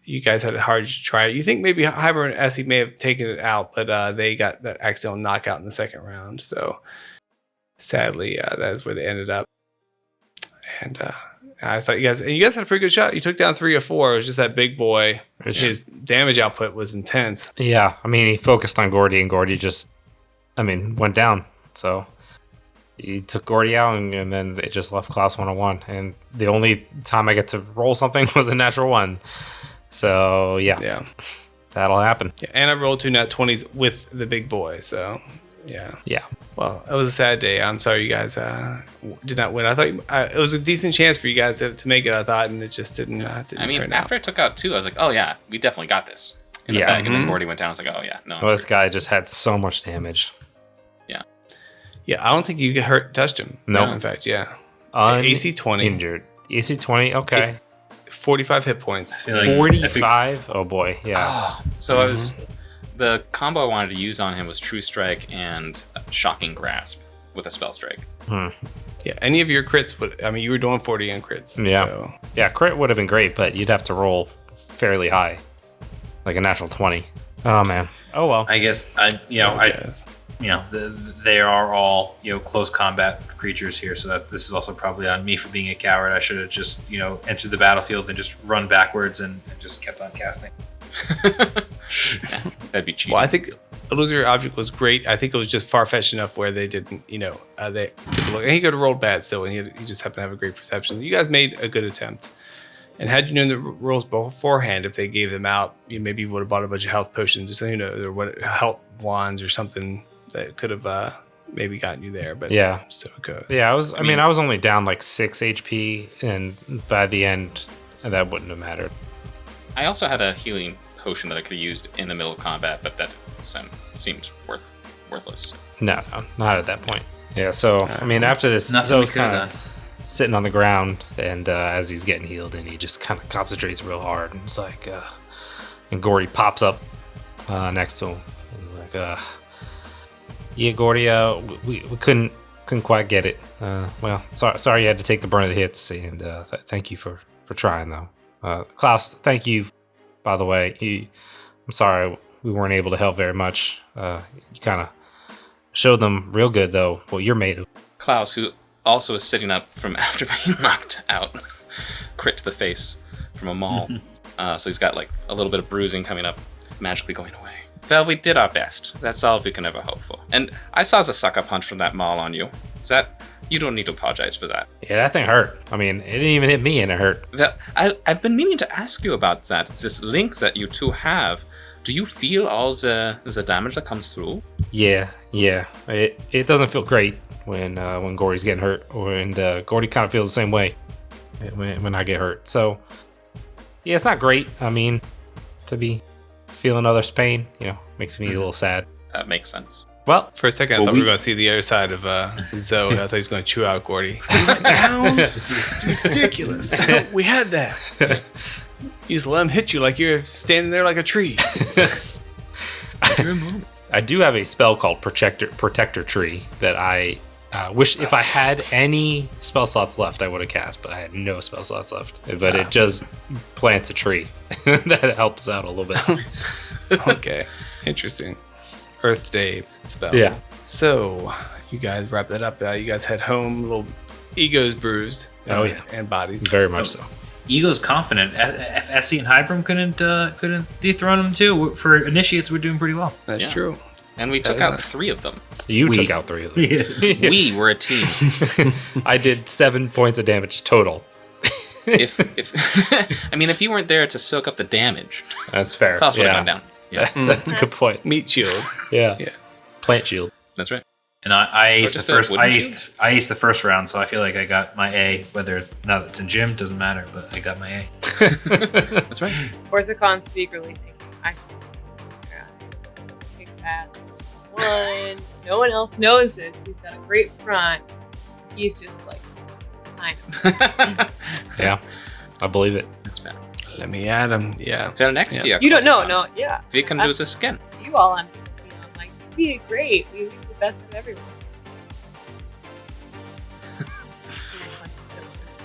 You guys had a hard try. You think maybe Hyber and Essie may have taken it out, but they got that accidental knockout in the second round. So sadly, that is where they ended up. And I thought you guys had a pretty good shot. You took down 3 of 4. It was just that big boy. His damage output was intense. Yeah, I mean, he focused on Gordy, and Gordy just, went down. So he took Gordy out, and then it just left Klaus 101. And the only time I get to roll something was a natural 1. So yeah, that'll happen. Yeah, and I rolled 2 nat 20s with the big boy. So yeah. Well, it was a sad day. I'm sorry you guys did not win. I thought it was a decent chance for you guys to make it. I thought, and it just didn't. Turn after I took out 2, I was like, oh yeah, we definitely got this in the bag. And then Gordy went down. I was like, oh yeah, no. Well, this guy just had so much damage. Yeah, I don't think you touched him. No, in fact, yeah. AC 20 injured. AC 20. Okay. 45 hit points. 45. Oh boy. Yeah. So I was. The combo I wanted to use on him was True Strike and Shocking Grasp with a Spell Strike. Yeah, any of your crits would. You were doing 40 in crits. Yeah. So. Yeah, crit would have been great, but you'd have to roll fairly high, like a natural 20. Oh man. Oh well. I guess they are all close combat creatures here, so that this is also probably on me for being a coward. I should have just entered the battlefield and just run backwards and just kept on casting. That'd be cheap. Well, I think Illusory Object was great. I think it was just far-fetched enough where they didn't, they took a look. And he could have rolled bad still, and he just happened to have a great perception. You guys made a good attempt. And had you known the rules beforehand, if they gave them out, maybe you would have bought a bunch of health potions or something, or health wands or something that could have maybe gotten you there. But yeah, so it goes. Yeah, I was only down like 6 HP, and by the end, that wouldn't have mattered. I also had a healing potion that I could have used in the middle of combat, but that seemed worthless. No, not at that point. Yeah, so after this, Zoe's kind of sitting on the ground, and as he's getting healed, and he just kind of concentrates real hard, and it's like, and Gordy pops up next to him, and he's like, yeah, Gordy, we couldn't quite get it. Well, sorry you had to take the brunt of the hits, and thank you for trying though. Klaus, thank you, by the way. I'm sorry we weren't able to help very much. You kind of showed them real good, though, what you're made of. Klaus, who also is sitting up from after being knocked out, crit to the face from a maul. So he's got like a little bit of bruising coming up, magically going away. Well, we did our best. That's all we can ever hope for. And I saw the sucker punch from that maul on you. You don't need to apologize for that. Yeah, that thing hurt. It didn't even hit me, and it hurt. Well, I've been meaning to ask you about that. It's this link that you two have. Do you feel all the damage that comes through? Yeah. It doesn't feel great when Gordy's getting hurt, and Gordy kind of feels the same way when I get hurt. So, yeah, it's not great. To be feeling others' pain, makes me a little sad. That makes sense. Well, for a second, I thought we were going to see the other side of Zoe. I thought he was going to chew out Gordy. He went down? It's ridiculous. We had that. You just let him hit you like you're standing there like a tree. I do have a spell called Protector Tree that I wish if I had any spell slots left, I would have cast, but I had no spell slots left. But it just plants a tree. That helps out a little bit. Okay, interesting. Earth Day spell. Yeah. So you guys wrap that up. You guys head home. Little egos bruised. Oh yeah, and bodies. Very much so. Ego's confident. If Essie and Hybrim couldn't dethrone him too, for initiates, we're doing pretty well. That's true. And we took out 3 of them. You took out 3 of them. We were a team. I did 7 points of damage total. if you weren't there to soak up the damage, that's fair. Klaus would have gone down. Yeah, that's a good point. Meat shield. Yeah. Plant shield. That's right. And I aced the first round, so I feel like I got my A. Whether now that it's in gym doesn't matter, but I got my A. That's right. Korzakan secretly thinking, I kick ass. 1, No one else knows this. He's got a great front. He's just like kind of. Yeah, I believe it. That's fair. Let me add him. Yeah. So next Yeah. year, You don't know, no, yeah. We can do this again. You all, I'm just, like, we did great. We leave the best of everyone.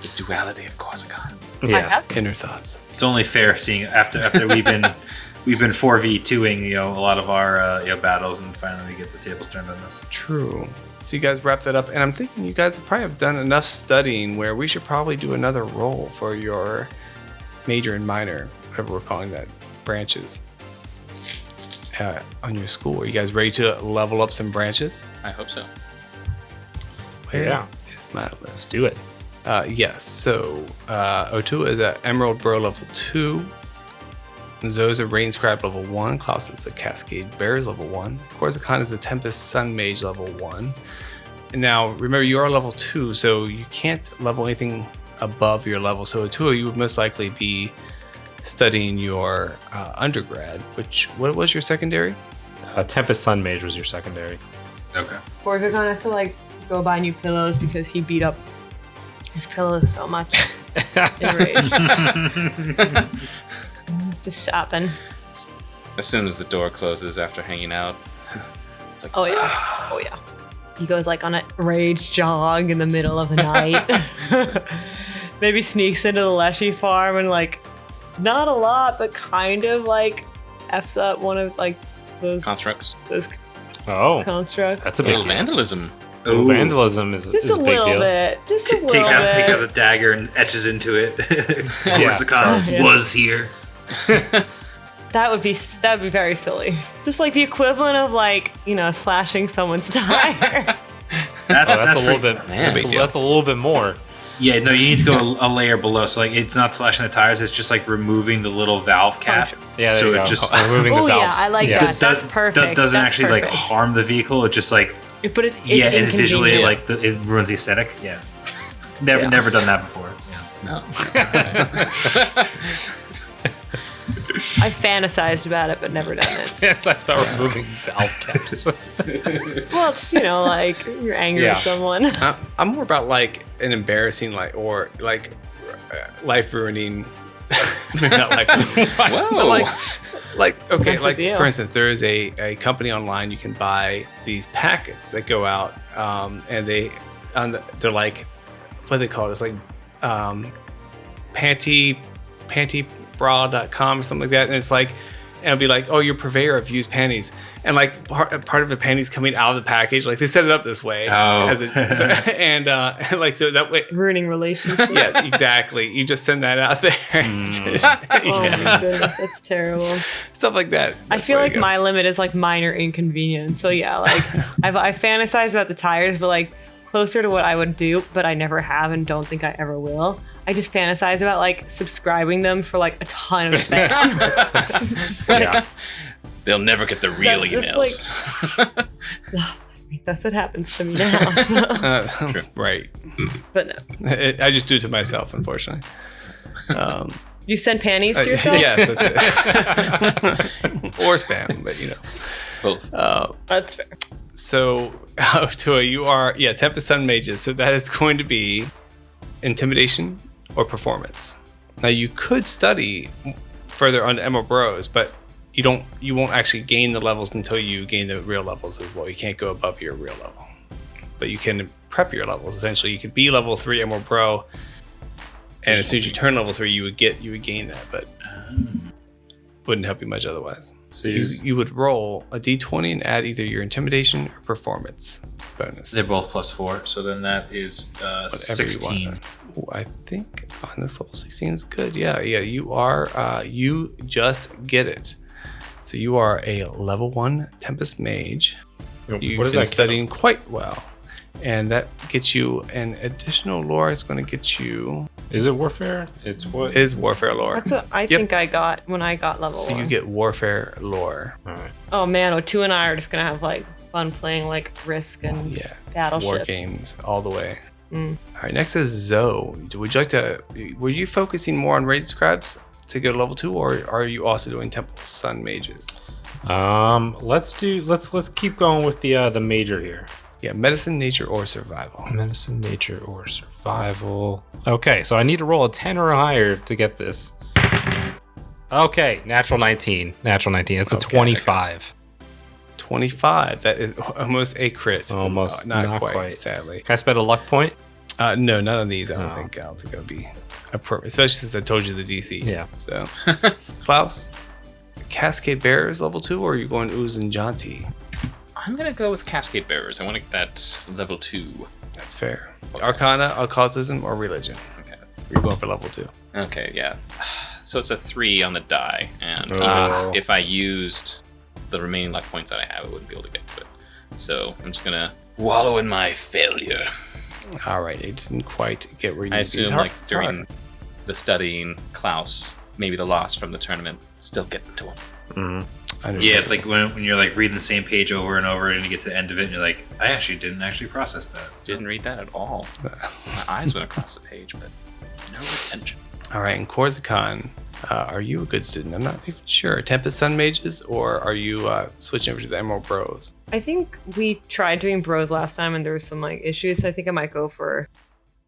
The duality of Korzakan. I Yeah. have to. Inner thoughts. It's only fair seeing after we've been 4v2ing a lot of our battles, and finally we get the tables turned on us. True. So you guys wrap that up, and I'm thinking you guys probably have done enough studying where we should probably do another roll for your major and minor, whatever we're calling that, branches on your school. Are you guys ready to level up some branches? I hope so. Where Yeah. is my list? Let's do it. Yes. So Otua is at Emerald Burrow level 2. Zoe is a Rain Scribe level 1. Klaus is a Cascade Bears level 1. Korzakan is a Tempest Sun Mage level 1. And now, remember, you are level 2, so you can't level anything above your level. So Otua, you would most likely be studying your undergrad, what was your secondary? Tempest Sun Mage was your secondary. Okay. Korzakan has to like go buy new pillows because he beat up his pillows so much in rage. He's just shopping. As soon as the door closes after hanging out, it's like, Oh yeah. Oh yeah. He goes like on a rage jog in the middle of the night. Maybe sneaks into the Leshy farm and like not a lot, but kind of like F's up one of like those constructs. Those Oh, constructs. that's a A big little deal. vandalism. Ooh, vandalism is Just a a big little deal. bit. Just a little Takes bit. out the dagger and etches into it. Korzakan Yeah. was here. That would be very silly. Just like the equivalent of like, slashing someone's tire. That's a little pretty- bit. Man, big deal. That's a little bit more. Yeah, no, you need to go a layer below. So like, it's not slashing the tires; it's just like removing the little valve cap. Yeah, there so you it go. just Removing the Oh yeah, valves. I like Yeah. that. That's perfect. Doesn't That's actually like perfect. harm the vehicle. It just like But it's and visually inconvenient. like it ruins the aesthetic. Yeah, never done that before. Yeah. No. I fantasized about it, but never done it. Yes, that's about removing valve caps. Well, just like you're angry Yeah. at someone. I'm more about like an embarrassing or life ruining. Not life ruining. Whoa. Like okay, What's the like deal? for instance, there is a company online you can buy these packets that go out, and they're like, what do they call it? It's like pantybra.com or something like that, and it's like, and it'll be like, oh, you're purveyor of used panties, and like part of the panties coming out of the package, like they set it up this way, Oh. and like so that way. Ruining relationships. Yeah, exactly. You just send that out there. Oh my goodness, that's terrible. Stuff like that. I That's feel where like you go. my limit is like minor inconvenience. So yeah, like I fantasize about the tires, but like closer to what I would do, but I never have and don't think I ever will. I just fantasize about like subscribing them for like a ton of spam. Just, like, Yeah. They'll never get the real That's emails. that's what happens to me now. So. Right. But no, I just do it to myself, unfortunately. you send panties to yourself. Yes, that's it. Or spam, but Both. That's fair. So, Tua, you are Tempest Sun Mages. So that is going to be intimidation or performance. Now you could study further on Emerald Burrows, but you won't actually gain the levels until you gain the real levels as well. You can't go above your real level, but you can prep your levels. Essentially, you could be level 3 Emerald Burrow, and as soon as you turn level 3, you would gain that, but wouldn't help you much otherwise. So you would roll a d20 and add either your intimidation or performance bonus. They're both +4, so then that is Whatever you 16. want. Ooh, I think on this level 16 is good. Yeah, you are. You just get it. So you are a level 1 Tempest Mage. You've What does been that studying quite well, and that gets you an additional lore. Is going to get you Is it warfare? It's what? is warfare lore. That's what I think I got when I got level So 1. you get warfare lore. All right. Oh man, Otua and I are just gonna have like fun playing like Risk and Yeah, Battleship. war games all the way. Mm. All right, next is Zoe. Would you like to? Were you focusing more on raid scribes to go to level 2, or are you also doing Temple Sun Mages? Let's keep going with the major here. Yeah, medicine, nature, or survival. Medicine, nature, or survival. Okay, so I need to roll a 10 or higher to get this. Okay, natural 19. Natural 19. It's a 25. 25. That is almost a crit. Almost. Not quite, sadly. Can I spend a luck point? No, none of these. I don't think that would be appropriate, especially since I told you the DC. Yeah. So, Klaus, Cascade Bearers level 2, or are you going Ooze and Jaunty? I'm gonna go with Cascade Bearers. I want to get that level 2. That's fair. Arcana, occultism, or religion. Okay. You're going for level 2. Okay, yeah. So it's a 3 on the die, and if I used the remaining luck points that I have, I wouldn't be able to get to it. So I'm just gonna wallow in my failure. All right, it didn't quite get where you I need to be. assume, It's during hard. the studying, Klaus, maybe the loss from the tournament, still getting to him. Yeah, it's like when you're like reading the same page over and over, and you get to the end of it, and you're like, I actually didn't process that. Didn't read that at all. My eyes went across the page, but no retention. All right, in Korzakan, are you a good student? I'm not even sure. Tempest Sun Mages, or are you switching over to the Emerald Bros? I think we tried doing bros last time and there was some like issues. So I think I might go for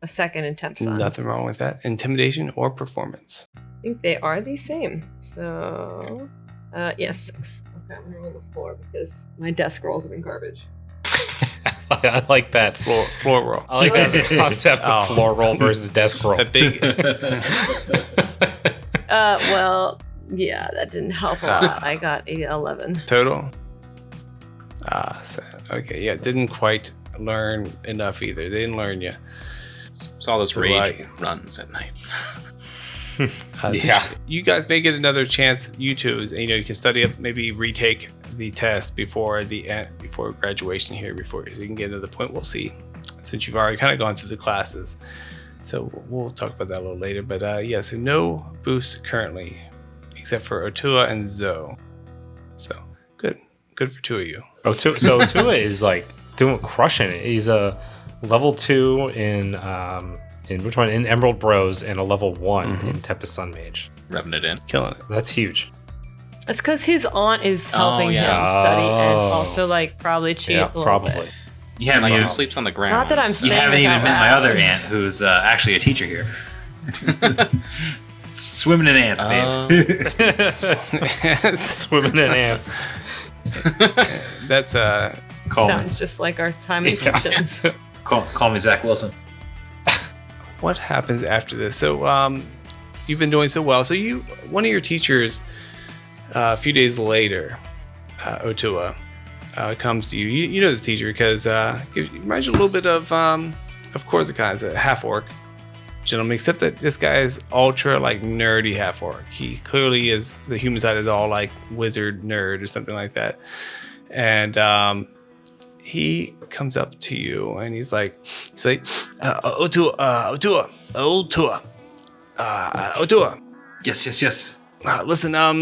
a second in Temp Suns. Nothing wrong with that. Intimidation or performance? I think they are the same. So, yes, 6. Okay, I'm gonna roll the 4 because my desk rolls have been garbage. I like that. Floor roll. I like that as a concept of floor roll versus desk roll. That big. Well, yeah, that didn't help a lot. I got 11. Total? Sad. Okay, yeah, didn't quite learn enough either. They didn't learn you. Saw those So rage runs at night. Yeah. You guys may get another chance. You two, you can study up, maybe retake the test before graduation here, so you can get to the point. We'll see, since you've already kind of gone through the classes. So we'll talk about that a little later. But yeah, so no boost currently, except for Otua and Zoe. So good for two of you. So Otua is like crushing it. He's a level 2 in which one? In Emerald Bros, and a level 1 in Tempest Sun Mage. Rubbing it in. Killing it. That's huge. That's because his aunt is helping him study and also like probably cheat a little bit. You haven't He even, sleeps on the ground. Not that I'm you saying haven't this even out met my loud. other aunt, who's actually a teacher here. Swimming in ants, babe. Swimming in ants. That's Call me. Sounds just like our time in kitchens. Call me Zach Wilson. what happens after this. So you've been doing so well. So one of your teachers, a few days later, Otua, comes to you. You know this teacher because it reminds you a little bit of Korzakan. It's a half-orc gentleman, except that this guy is ultra like nerdy half-orc. He clearly is, the human side is all like wizard nerd or something like that. And he comes up to you and he's like, Otua. Yes. Listen, I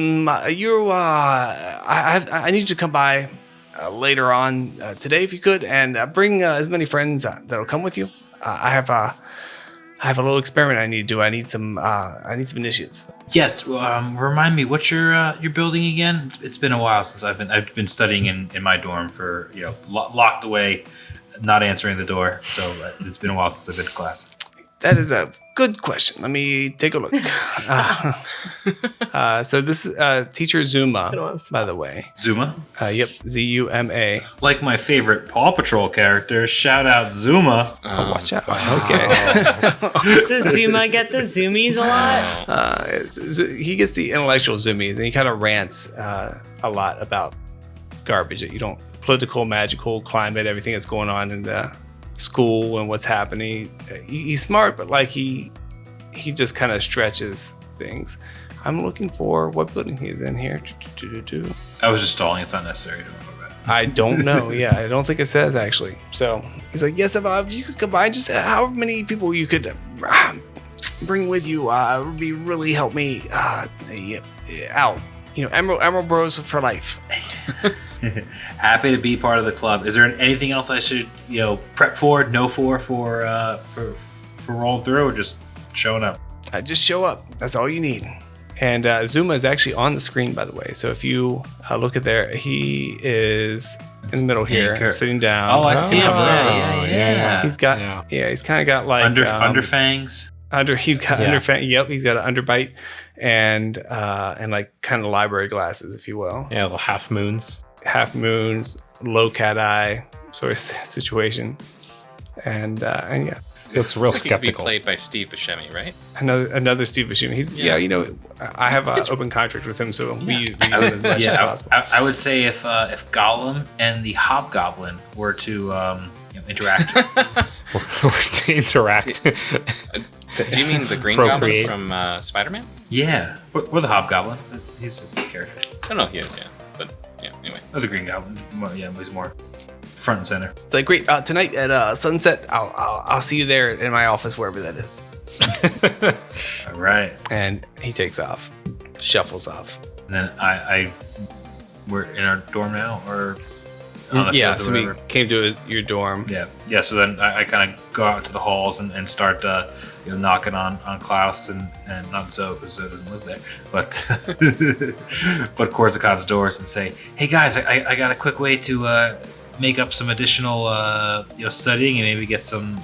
need you to come by later on today if you could, and bring as many friends that'll come with you. I have a little experiment I need to do. I need some initiates. Yes. Remind me, what's your building again? It's been a while since I've been studying in my dorm for locked away, not answering the door. So it's been a while since I've been to class. That is a good question. Let me take a look. So this is teacher Zuma, by the way. Zuma? Yep, Zuma. Like my favorite Paw Patrol character. Shout out Zuma. Oh, watch out. Okay. Does Zuma get the zoomies a lot? He gets the intellectual zoomies, and he kind of rants a lot about garbage that you don't, political, magical, climate, everything that's going on in the school and what's happening. He's smart, but like he just kind of stretches things. I'm looking for what building he is in here. I was just stalling. It's not necessary. Don't worry about it. I don't know. Yeah, I don't think it says actually. So he's like, yes, if you could combine just however many people you could bring with you, it would be really help me out. Emerald Bros for life. Happy to be part of the club. Is there anything else I should prep for, know for rolling through, or just showing up? Just show up. That's all you need. And Zuma is actually on the screen, by the way. So if you look at there, he is in the middle here, Anchor. sitting down. Oh, I see him. Yeah. Yeah. He's got, he's kind of got like Underfangs. He's got underfang. Yep, he's got an underbite and like kind of library glasses, if you will. Yeah, little half moons. Half moons, low cat eye sort of situation, and yeah. He looks real It's like he could be skeptical. played by Steve Buscemi, right? Another Steve Buscemi. He's you know, I have an open contract with him, so we use him as much as possible. I would say if Gollum and the Hobgoblin were to interact. Were to interact. Do you mean the Green Procreate. Goblin from Spider-Man? Yeah, or the Hobgoblin. He's a character. I don't know if he is, yeah. But yeah, anyway. Or the Green Goblin. He's more front and center. It's like, great, tonight at sunset, I'll see you there in my office, wherever that is. All right. And he takes off, shuffles off. And then we're in our dorm now, or Yeah, so we came to your dorm. Yeah. So then I kind of go out to the halls and start knocking on Klaus and not Zoe, because Zoe doesn't live there, but but Korzakan's doors and say, "Hey guys, I got a quick way to make up some additional studying and maybe get some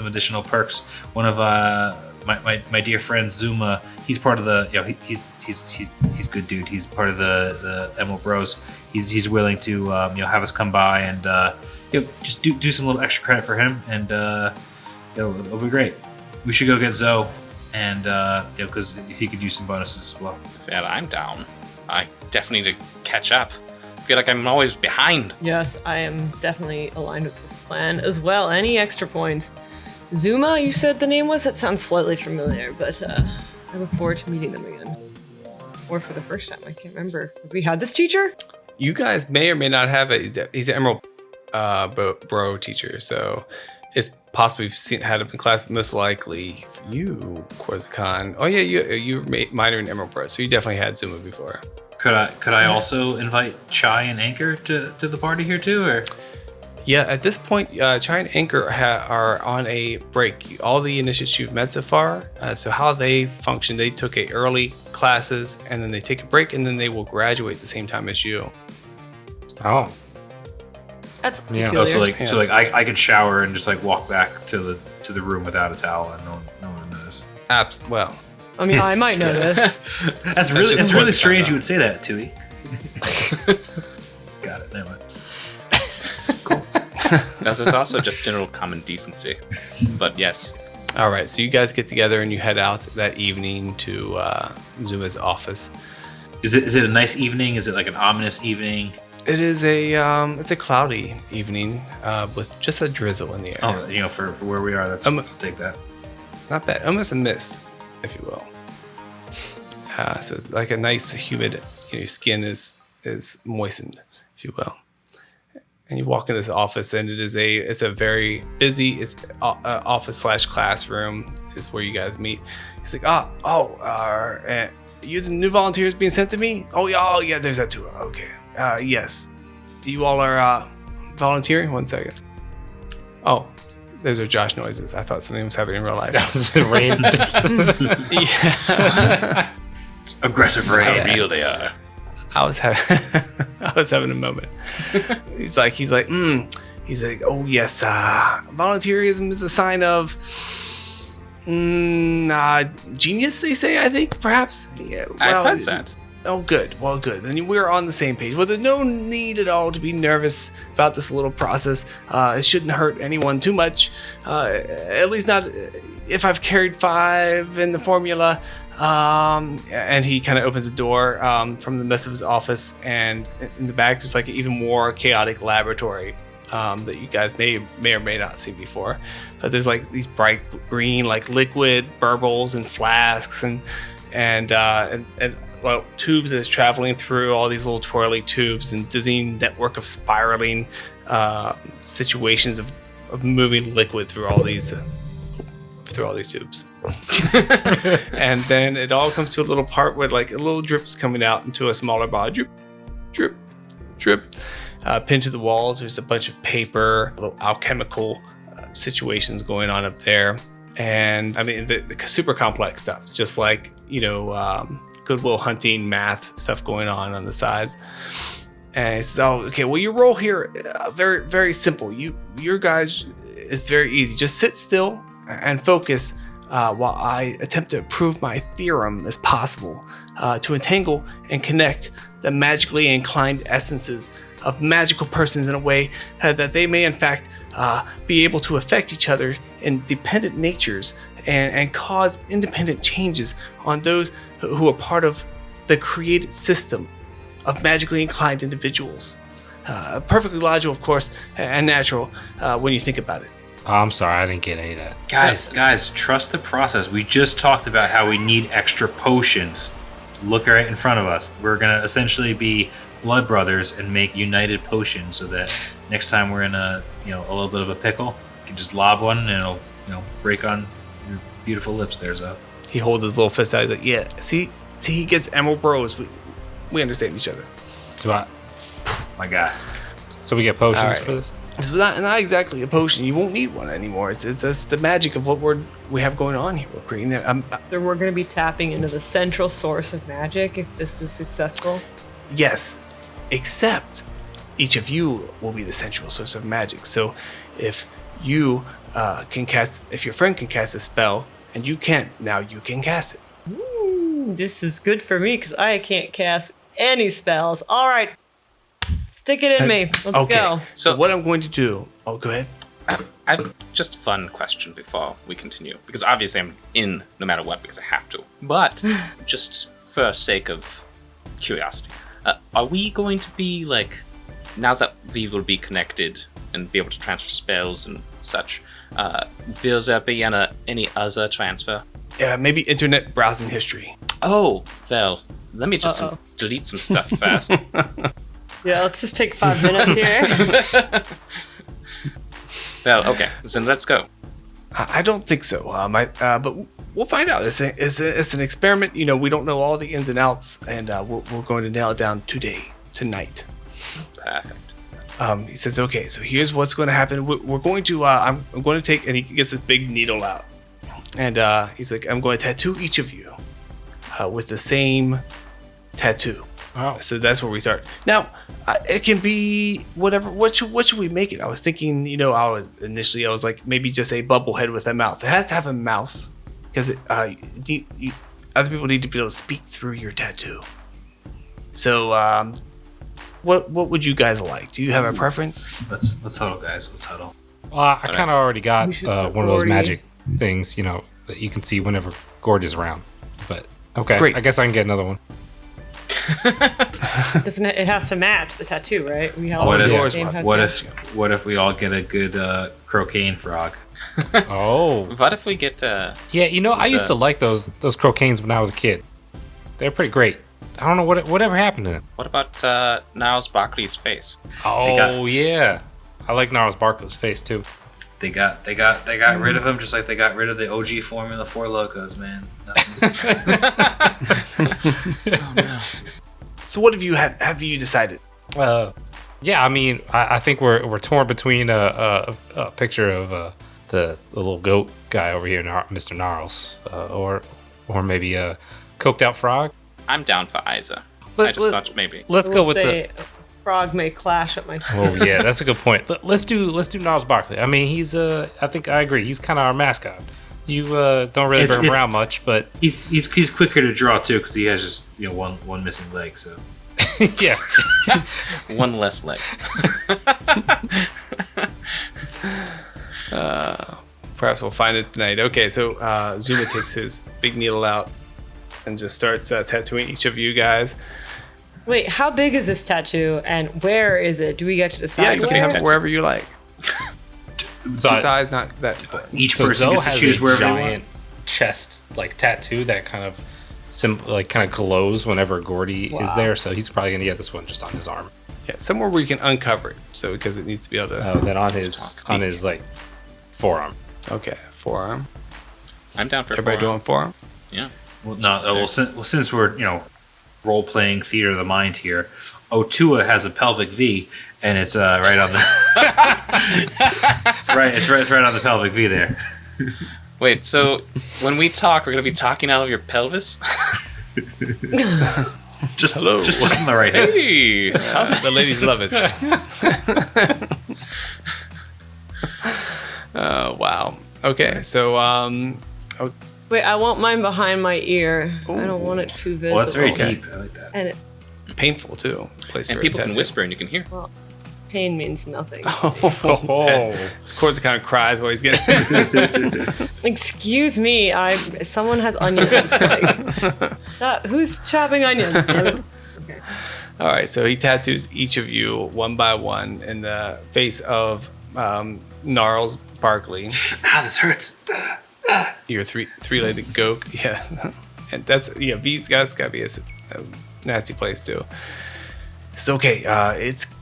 additional perks." One of my dear friend Zuma, he's part of the he's good dude. He's part of the Emerald Bros. He's willing to have us come by and just do some little extra credit for him, and it'll be great. We should go get Zoe, and because he could use some bonuses as well. Yeah, I'm down. I definitely need to catch up. I feel like I'm always behind. Yes, I am definitely aligned with this plan as well. Any extra points? Zuma, you said the name was? It sounds slightly familiar, but I look forward to meeting them again. Or for the first time, I can't remember. Have we had this teacher? You guys may or may not have it. He's an Emerald Bro teacher, so it's possible you've had him in class, but most likely you, Korzakan. Oh yeah, you minor in Emerald Bro, so you definitely had Zuma before. Could I also invite Chai and Anchor to the party here too, or? Yeah, at this point, Chai and Anchor are on a break. All the initiates you've met so far, so how they function, they took early classes, and then they take a break, and then they will graduate at the same time as you. Oh. That's Yeah. peculiar. So I could shower and just walk back to the room without a towel, and no one knows. Well, I mean, I might notice. That's just really one strange. time, You would say that, Tui. Got it. Never mind. This is also just general common decency. But yes. all right. So you guys get together and you head out that evening to Zuma's office. Is it a nice evening? Is it like an ominous evening? It is it's a cloudy evening with just a drizzle in the air. Oh, for where we are, I'll take that. Not bad. Almost a mist, if you will. So it's like a nice humid. Your skin is moistened, if you will. And you walk in this office, and it's a very busy office / classroom is where you guys meet. He's like, you the new volunteers being sent to me? Oh yeah, there's that too. Okay, yes, you all are volunteering. 1 second. Oh, those are Josh noises. I thought something was happening in real life. That was the rain. Yeah. Aggressive That's rain. how real they are. I was having a moment. He's like, oh yes, volunteerism is a sign of genius, they say, I think, perhaps. Yeah, I've heard that. Oh, good. Well, good. Then we're on the same page. Well, there's no need at all to be nervous about this little process. It shouldn't hurt anyone too much. At least not if I've carried 5 in the formula. And he kind of opens the door from the midst of his office, and in the back there's like an even more chaotic laboratory that you guys may or may not see before. But there's like these bright green like liquid burbles and flasks and tubes that's traveling through all these little twirly tubes and dizzying network of spiraling situations of moving liquid through all these tubes. And then it all comes to a little part where like a little drip is coming out into a smaller bottle. Drip, drip, drip. Pinned to the walls, there's a bunch of paper, little alchemical situations going on up there. And I mean, the super complex stuff, just like, Goodwill Hunting math stuff going on the sides. And he says, "Oh, okay. Well, your role here, very, very simple. Your guys is very easy. Just sit still and focus while I attempt to prove my theorem as possible to entangle and connect the magically inclined essences of magical persons in a way that they may, in fact, be able to affect each other in dependent natures and cause independent changes on those who are part of the created system of magically inclined individuals. Perfectly logical, of course, and natural when you think about it." Oh, I'm sorry, I didn't get any of that. Guys, trust the process. We just talked about how we need extra potions. Look right in front of us. We're gonna essentially be blood brothers and make united potions so that next time we're in a little bit of a pickle, you can just lob one and it'll break on your beautiful lips there, Zo. He holds his little fist out. He's like, "Yeah, see, he gets Emerald Bros. We understand each other." My God. So we get potions All right. for this? It's not exactly a potion. You won't need one anymore. It's just the magic of what we have going on here. We're creating it. So we're going to be tapping into the central source of magic if this is successful. Yes, except each of you will be the central source of magic. So if you if your friend can cast a spell and you can't, now you can cast it. This is good for me because I can't cast any spells. All right. Stick it in me. Let's go. So what I'm going to do... Oh, go ahead. I've just a fun question before we continue, because obviously I'm in no matter what because I have to. But just for sake of curiosity, are we going to be like, now that we will be connected and be able to transfer spells and such, will there be any other transfer? Yeah, maybe internet browsing history. Oh, well, let me just delete some stuff fast. Yeah, let's just take 5 minutes here. Well, okay, then let's go. I don't think so. But we'll find out. It's an experiment. We don't know all the ins and outs, and we're going to nail it down tonight. Perfect. He says, "Okay, so here's what's going to happen. We're going to. I'm going to take," and he gets this big needle out, and he's like, "I'm going to tattoo each of you with the same tattoo." Wow. So that's where we start. Now, it can be whatever. What should we make it? I was thinking, I was like, maybe just a bubble head with a mouth. It has to have a mouth because other people need to be able to speak through your tattoo. So, what would you guys like? Do you have a preference? Let's huddle, guys. Let's huddle. Well, I kind of already got We should one put of those Gordy. magic things, that you can see whenever Gord is around. But, okay, Great. I guess I can get another one. It has to match the tattoo, right? We all What have if- the same tattoo. What if we all get a good croquet frog? Oh. What if we get Yeah, I used to like those croquettes when I was a kid. They're pretty great. I don't know whatever happened to them. what about Niles Barkley's face? Oh, yeah. I like Gnarls Barkley's face, too. They got rid of him just like they got rid of the OG Formula 4 logos, man. Nothing's Oh no. So what have you decided? Yeah, I mean, I think we're torn between a picture of the little goat guy over here, Mr. Gnarls, or maybe a coked out frog. I'm down for Isa. Let- I just let- thought maybe. Let's go with say frog may clash at my Oh yeah, that's a good point. Let's do Gnarls Barkley. I mean, he's I think I agree. He's kind of our mascot. You don't really bring him around much, but he's quicker to draw too because he has just one missing leg. So yeah. One less leg. Perhaps we'll find it tonight. Okay, so Zuma takes his big needle out and just starts tattooing each of you guys. Wait, how big is this tattoo and where is it? Do we get to decide? Yeah, you can have where? it wherever you like. So Size not that important. each So person Zoe gets to has choose a wherever they want. giant chest tattoo that kind of glows whenever Gordy is there. So he's probably gonna get this one just on his arm. Yeah, somewhere where you can uncover it. So because it needs to be able to. Then on his forearm. Okay, forearm. I'm down for Everybody forearm. doing forearm? Yeah. Well, no, since we're role playing theater of the mind here, Otua has a pelvic V, and it's right on the. it's right on the pelvic V there. Wait, so when we talk, we're gonna be talking out of your pelvis? Just Hello. just in the right hand. Hey, how's it? The ladies love it. Wow. Okay, so Wait, I want mine behind my ear. I don't want it too visible. Well, that's very Okay. deep. I like that. And painful too. Place And for a people can tattoo. whisper and you can hear. pain means nothing. Oh, This Korzakan cries while he's getting. Excuse me, someone has onions. Like, who's chopping onions? Damn it. Okay. All right, so he tattoos each of you one by one in the face of Gnarls Barkley. This hurts. Your three-legged goat. Yeah, and V's got to be a nasty place too. It's okay.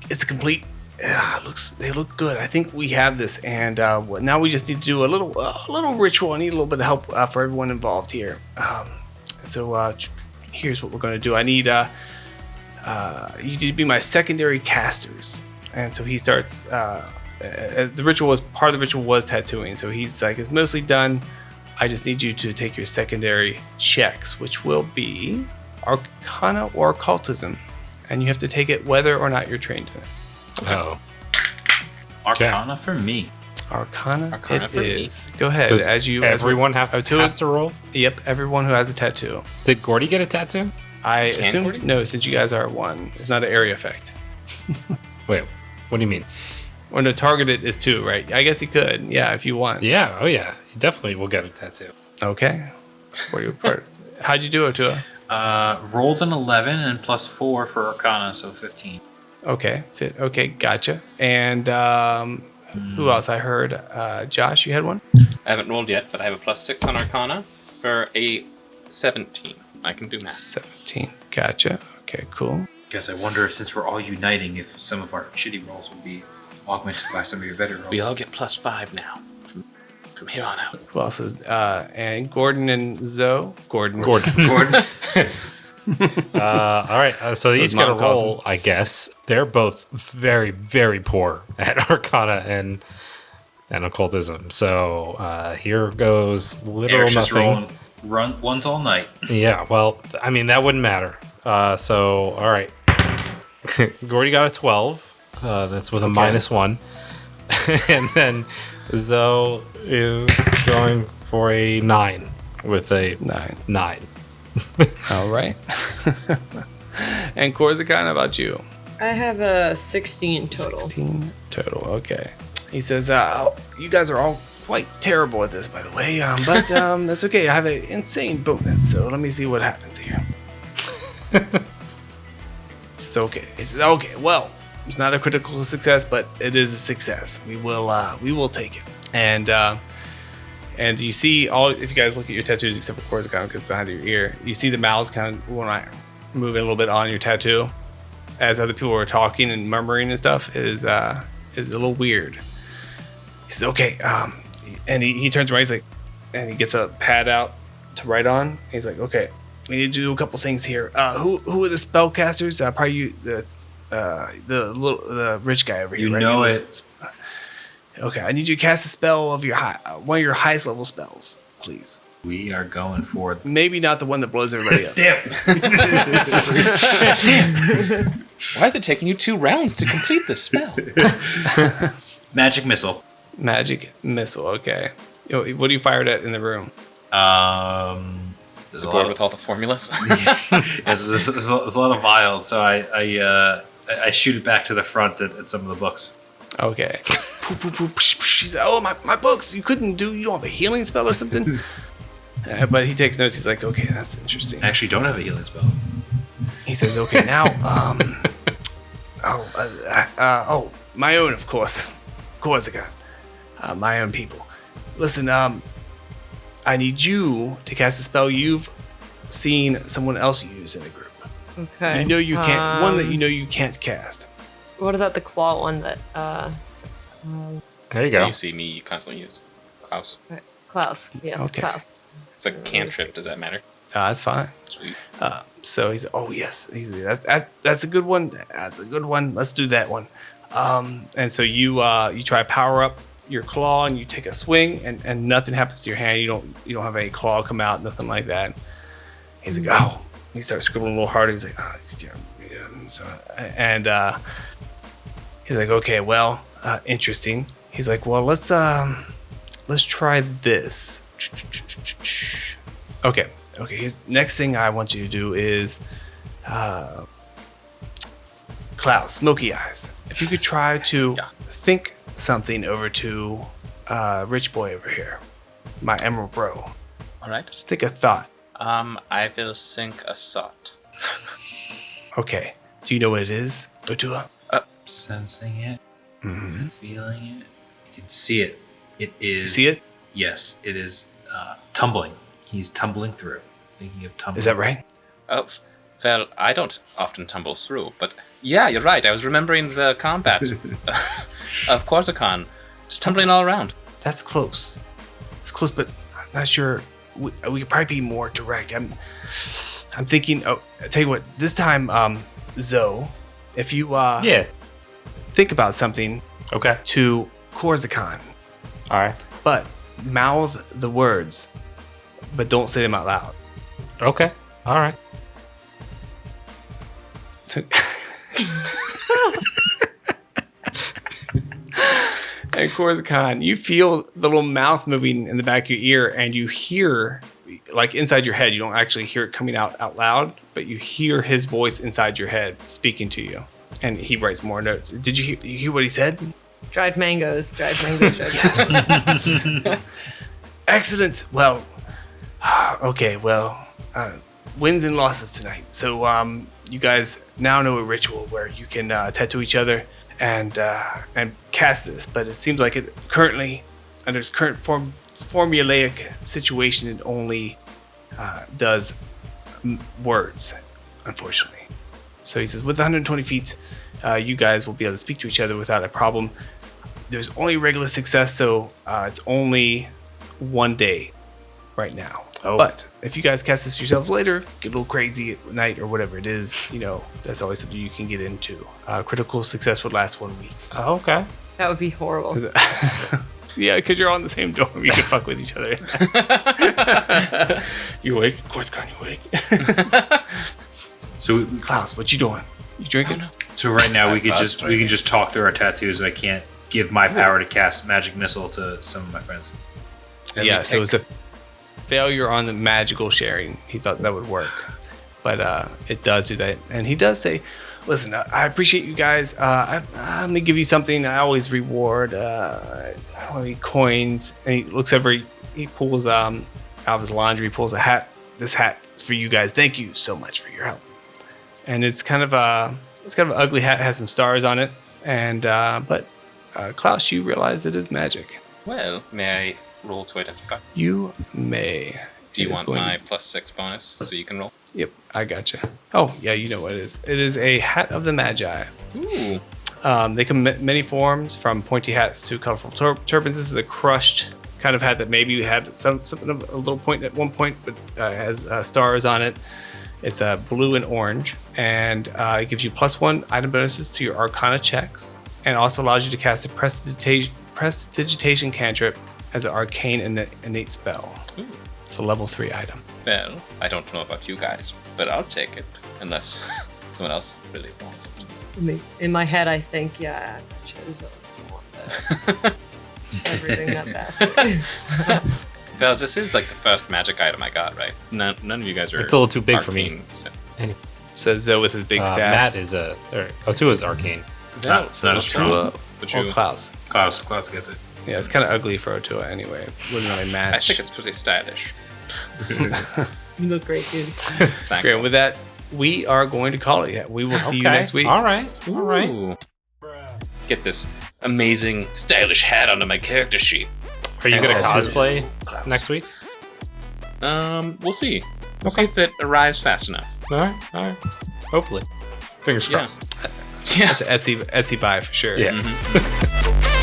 It's complete. They look good. I think we have this, and now we just need to do a little ritual. I need a little bit of help for everyone involved here. So here's what we're going to do. I need you to be my secondary casters. And so he starts. The ritual was part of the ritual was tattooing. So he's like, it's mostly done. I just need you to take your secondary checks, which will be Arcana or Occultism, and you have to take it whether or not you're trained in it. oh. Arcana for me. Arcana it for me. is. Go ahead. Does everyone everyone has to roll? Yep, everyone who has a tattoo. Did Gordy get a tattoo? I Can assume Gordy? no, since you guys are at one. It's not an area effect. Wait, what do you mean? Or no, targeted is 2, right? I guess you could. Yeah, if you want. Yeah, oh yeah, he definitely will get a tattoo. Okay. How'd you do it, Otua? Rolled an 11 and plus 4 for Arcana, so 15. Okay. Okay, gotcha. And who else? I heard Josh, you had one? I haven't rolled yet, but I have a +6 on Arcana for a 17. I can do math. 17. Gotcha. Okay, cool. Guess I wonder if since we're all uniting, if some of our shitty rolls will be augmented by some of your better rolls. We all get +5 now from here on out. Who else is and Gordon and Zoe? Gordon. Gordon. All right, so they his each get a mom calls roll, I guess. They're both very, very poor at Arcana and Occultism. So here goes literal Eric's just nothing. rolling ones all night. Yeah, well, I mean, that wouldn't matter. So, all right. Gordy got a 12. That's with a -1. And then Zoe is going for a 9 with a 9. All right. And Korzakan, how about you? I have a 16 total. 16 total. Okay. He says, you guys are all quite terrible at this, by the way. But that's okay. I have an insane bonus, so let me see what happens here. It's okay. He says, okay, well, it's not a critical success, but it is a success. We will take it. And you see if you guys look at your tattoos, except for Korzakan, because behind your ear, you see the mouths kind of moving a little bit on your tattoo, as other people were talking and murmuring and stuff, is a little weird. He says, okay, and he turns around, he's like, and he gets a pad out to write on. He's like, okay, we need to do a couple things here. Who are the spellcasters? Probably you, the rich guy over here. You right? know it. Okay, I need you to cast a spell of your one of your highest level spells, please. We are going for Maybe not the one that blows everybody up. Damn. Why is it taking you 2 rounds to complete this spell? Magic missile. Magic missile. Okay. What do you fire it at in the room? There's The a board lot with all the formulas. there's a lot of vials, so I shoot it back to the front at some of the books. Okay. She's like, oh, my books. You don't have a healing spell or something? But he takes notes. He's like, okay, that's interesting. I actually don't have a healing spell. He says, okay, now, my own, of course. Korzakan. My own people. Listen, I need you to cast a spell you've seen someone else use in the group. Okay. You know you can't. One that you know you can't cast. What about the claw one that There you go. You see me constantly use Klaus. Klaus? Yes, Okay. Klaus. It's a cantrip. Does that matter? That's fine. Sweet. So he's, oh yes, that's a good one. That's a good one. Let's do that one. And so you try to power up your claw and you take a swing and nothing happens to your hand. You don't have any claw come out, nothing like that. He's like, oh, He starts scribbling a little harder. He's like, and he's like, okay, well, interesting. He's like, well, let's try this. Okay. Next thing I want you to do is, Klaus, smoky eyes. If you could try to think something over to Rich Boy over here, my emerald bro. All right. Just think a thought. I will think a thought. Okay. Do you know what it is, Otua? Sensing it, feeling it. You can see it. It is. You see it? Yes, it is tumbling. He's tumbling through. Thinking of tumbling. Is that right? Oh, well, I don't often tumble through, but yeah, you're right. I was remembering the combat of Korzakan, just tumbling all around. That's close. It's close, but I'm not sure. We could probably be more direct. I'm thinking. Oh, I tell you what. This time, Zoe, if you think about something Okay. to Korzakan, All right. but mouth the words, but don't say them out loud. Okay. All right. And Korzakan, you feel the little mouth moving in the back of your ear, and you hear, like inside your head, you don't actually hear it coming out loud, but you hear his voice inside your head speaking to you. And he writes more notes. Did you hear what he said? Dried mangoes. Yes. Excellent. Well, okay. Well, wins and losses tonight. So you guys now know a ritual where you can tattoo each other and cast this. But it seems like it currently, under its current formulaic situation, it only does words, unfortunately. So he says, with 120 feet, you guys will be able to speak to each other without a problem. There's only regular success, so it's only 1 day right now. Oh. But if you guys cast this yourselves later, get a little crazy at night or whatever it is, that's always something you can get into. Critical success would last 1 week. Oh, okay. That would be horrible. Yeah, because you're on the same dorm. You can fuck with each other. You awake? Of course, you awake. So, Klaus, what you doing? You drinking? so right now we can thought just talk through our tattoos. And I can't give my power to cast magic missile to some of my friends. Yeah, so it's a failure on the magical sharing. He thought that would work, but it does do that. And he does say, listen, I appreciate you guys. I'm gonna give you something. I always reward coins. And he looks over, he pulls out of his laundry, pulls a hat. This hat is for you guys. Thank you so much for your help. And it's kind of an ugly hat, has some stars on it. And but Klaus, you realize it is magic. Well, may I roll to identify? You may. Do you It is want going my to- +6 bonus so you can roll? Yep, I gotcha. Oh, yeah, you know what it is. It is a hat of the Magi. Ooh. They come in many forms, from pointy hats to colorful turbans. This is a crushed kind of hat that maybe had something of a little point at one point, but has stars on it. It's blue and orange, and it gives you +1 item bonuses to your Arcana checks, and also allows you to cast a Prestidigitation cantrip as an arcane and innate spell. Ooh. It's a level 3 item. Well, I don't know about you guys, but I'll take it unless someone else really wants it. In my head, I think, yeah, I chose the one that everything that bad. Fellas, this is like the first magic item I got, right? None of you guys are. It's a little too big for me. arcane, so- Says Zoe with his big staff. Matt is Otua is arcane. No, it's not as strong. Otua But or you- Klaus. Klaus gets it. Yeah, it's kind of ugly for Otua anyway. It wouldn't really match. I think it's pretty stylish. You look great, dude. Thank Great. you. With that, we are going to call it. Yeah, we will see you next week. All right. All right. Ooh. Get this amazing stylish hat onto my character sheet. Are you gonna Tattoo. cosplay next week? We'll see. We'll see if it arrives fast enough. All right. All right. Hopefully. Fingers Yeah. crossed. Yeah. That's an Etsy buy for sure. Yeah. Mhm.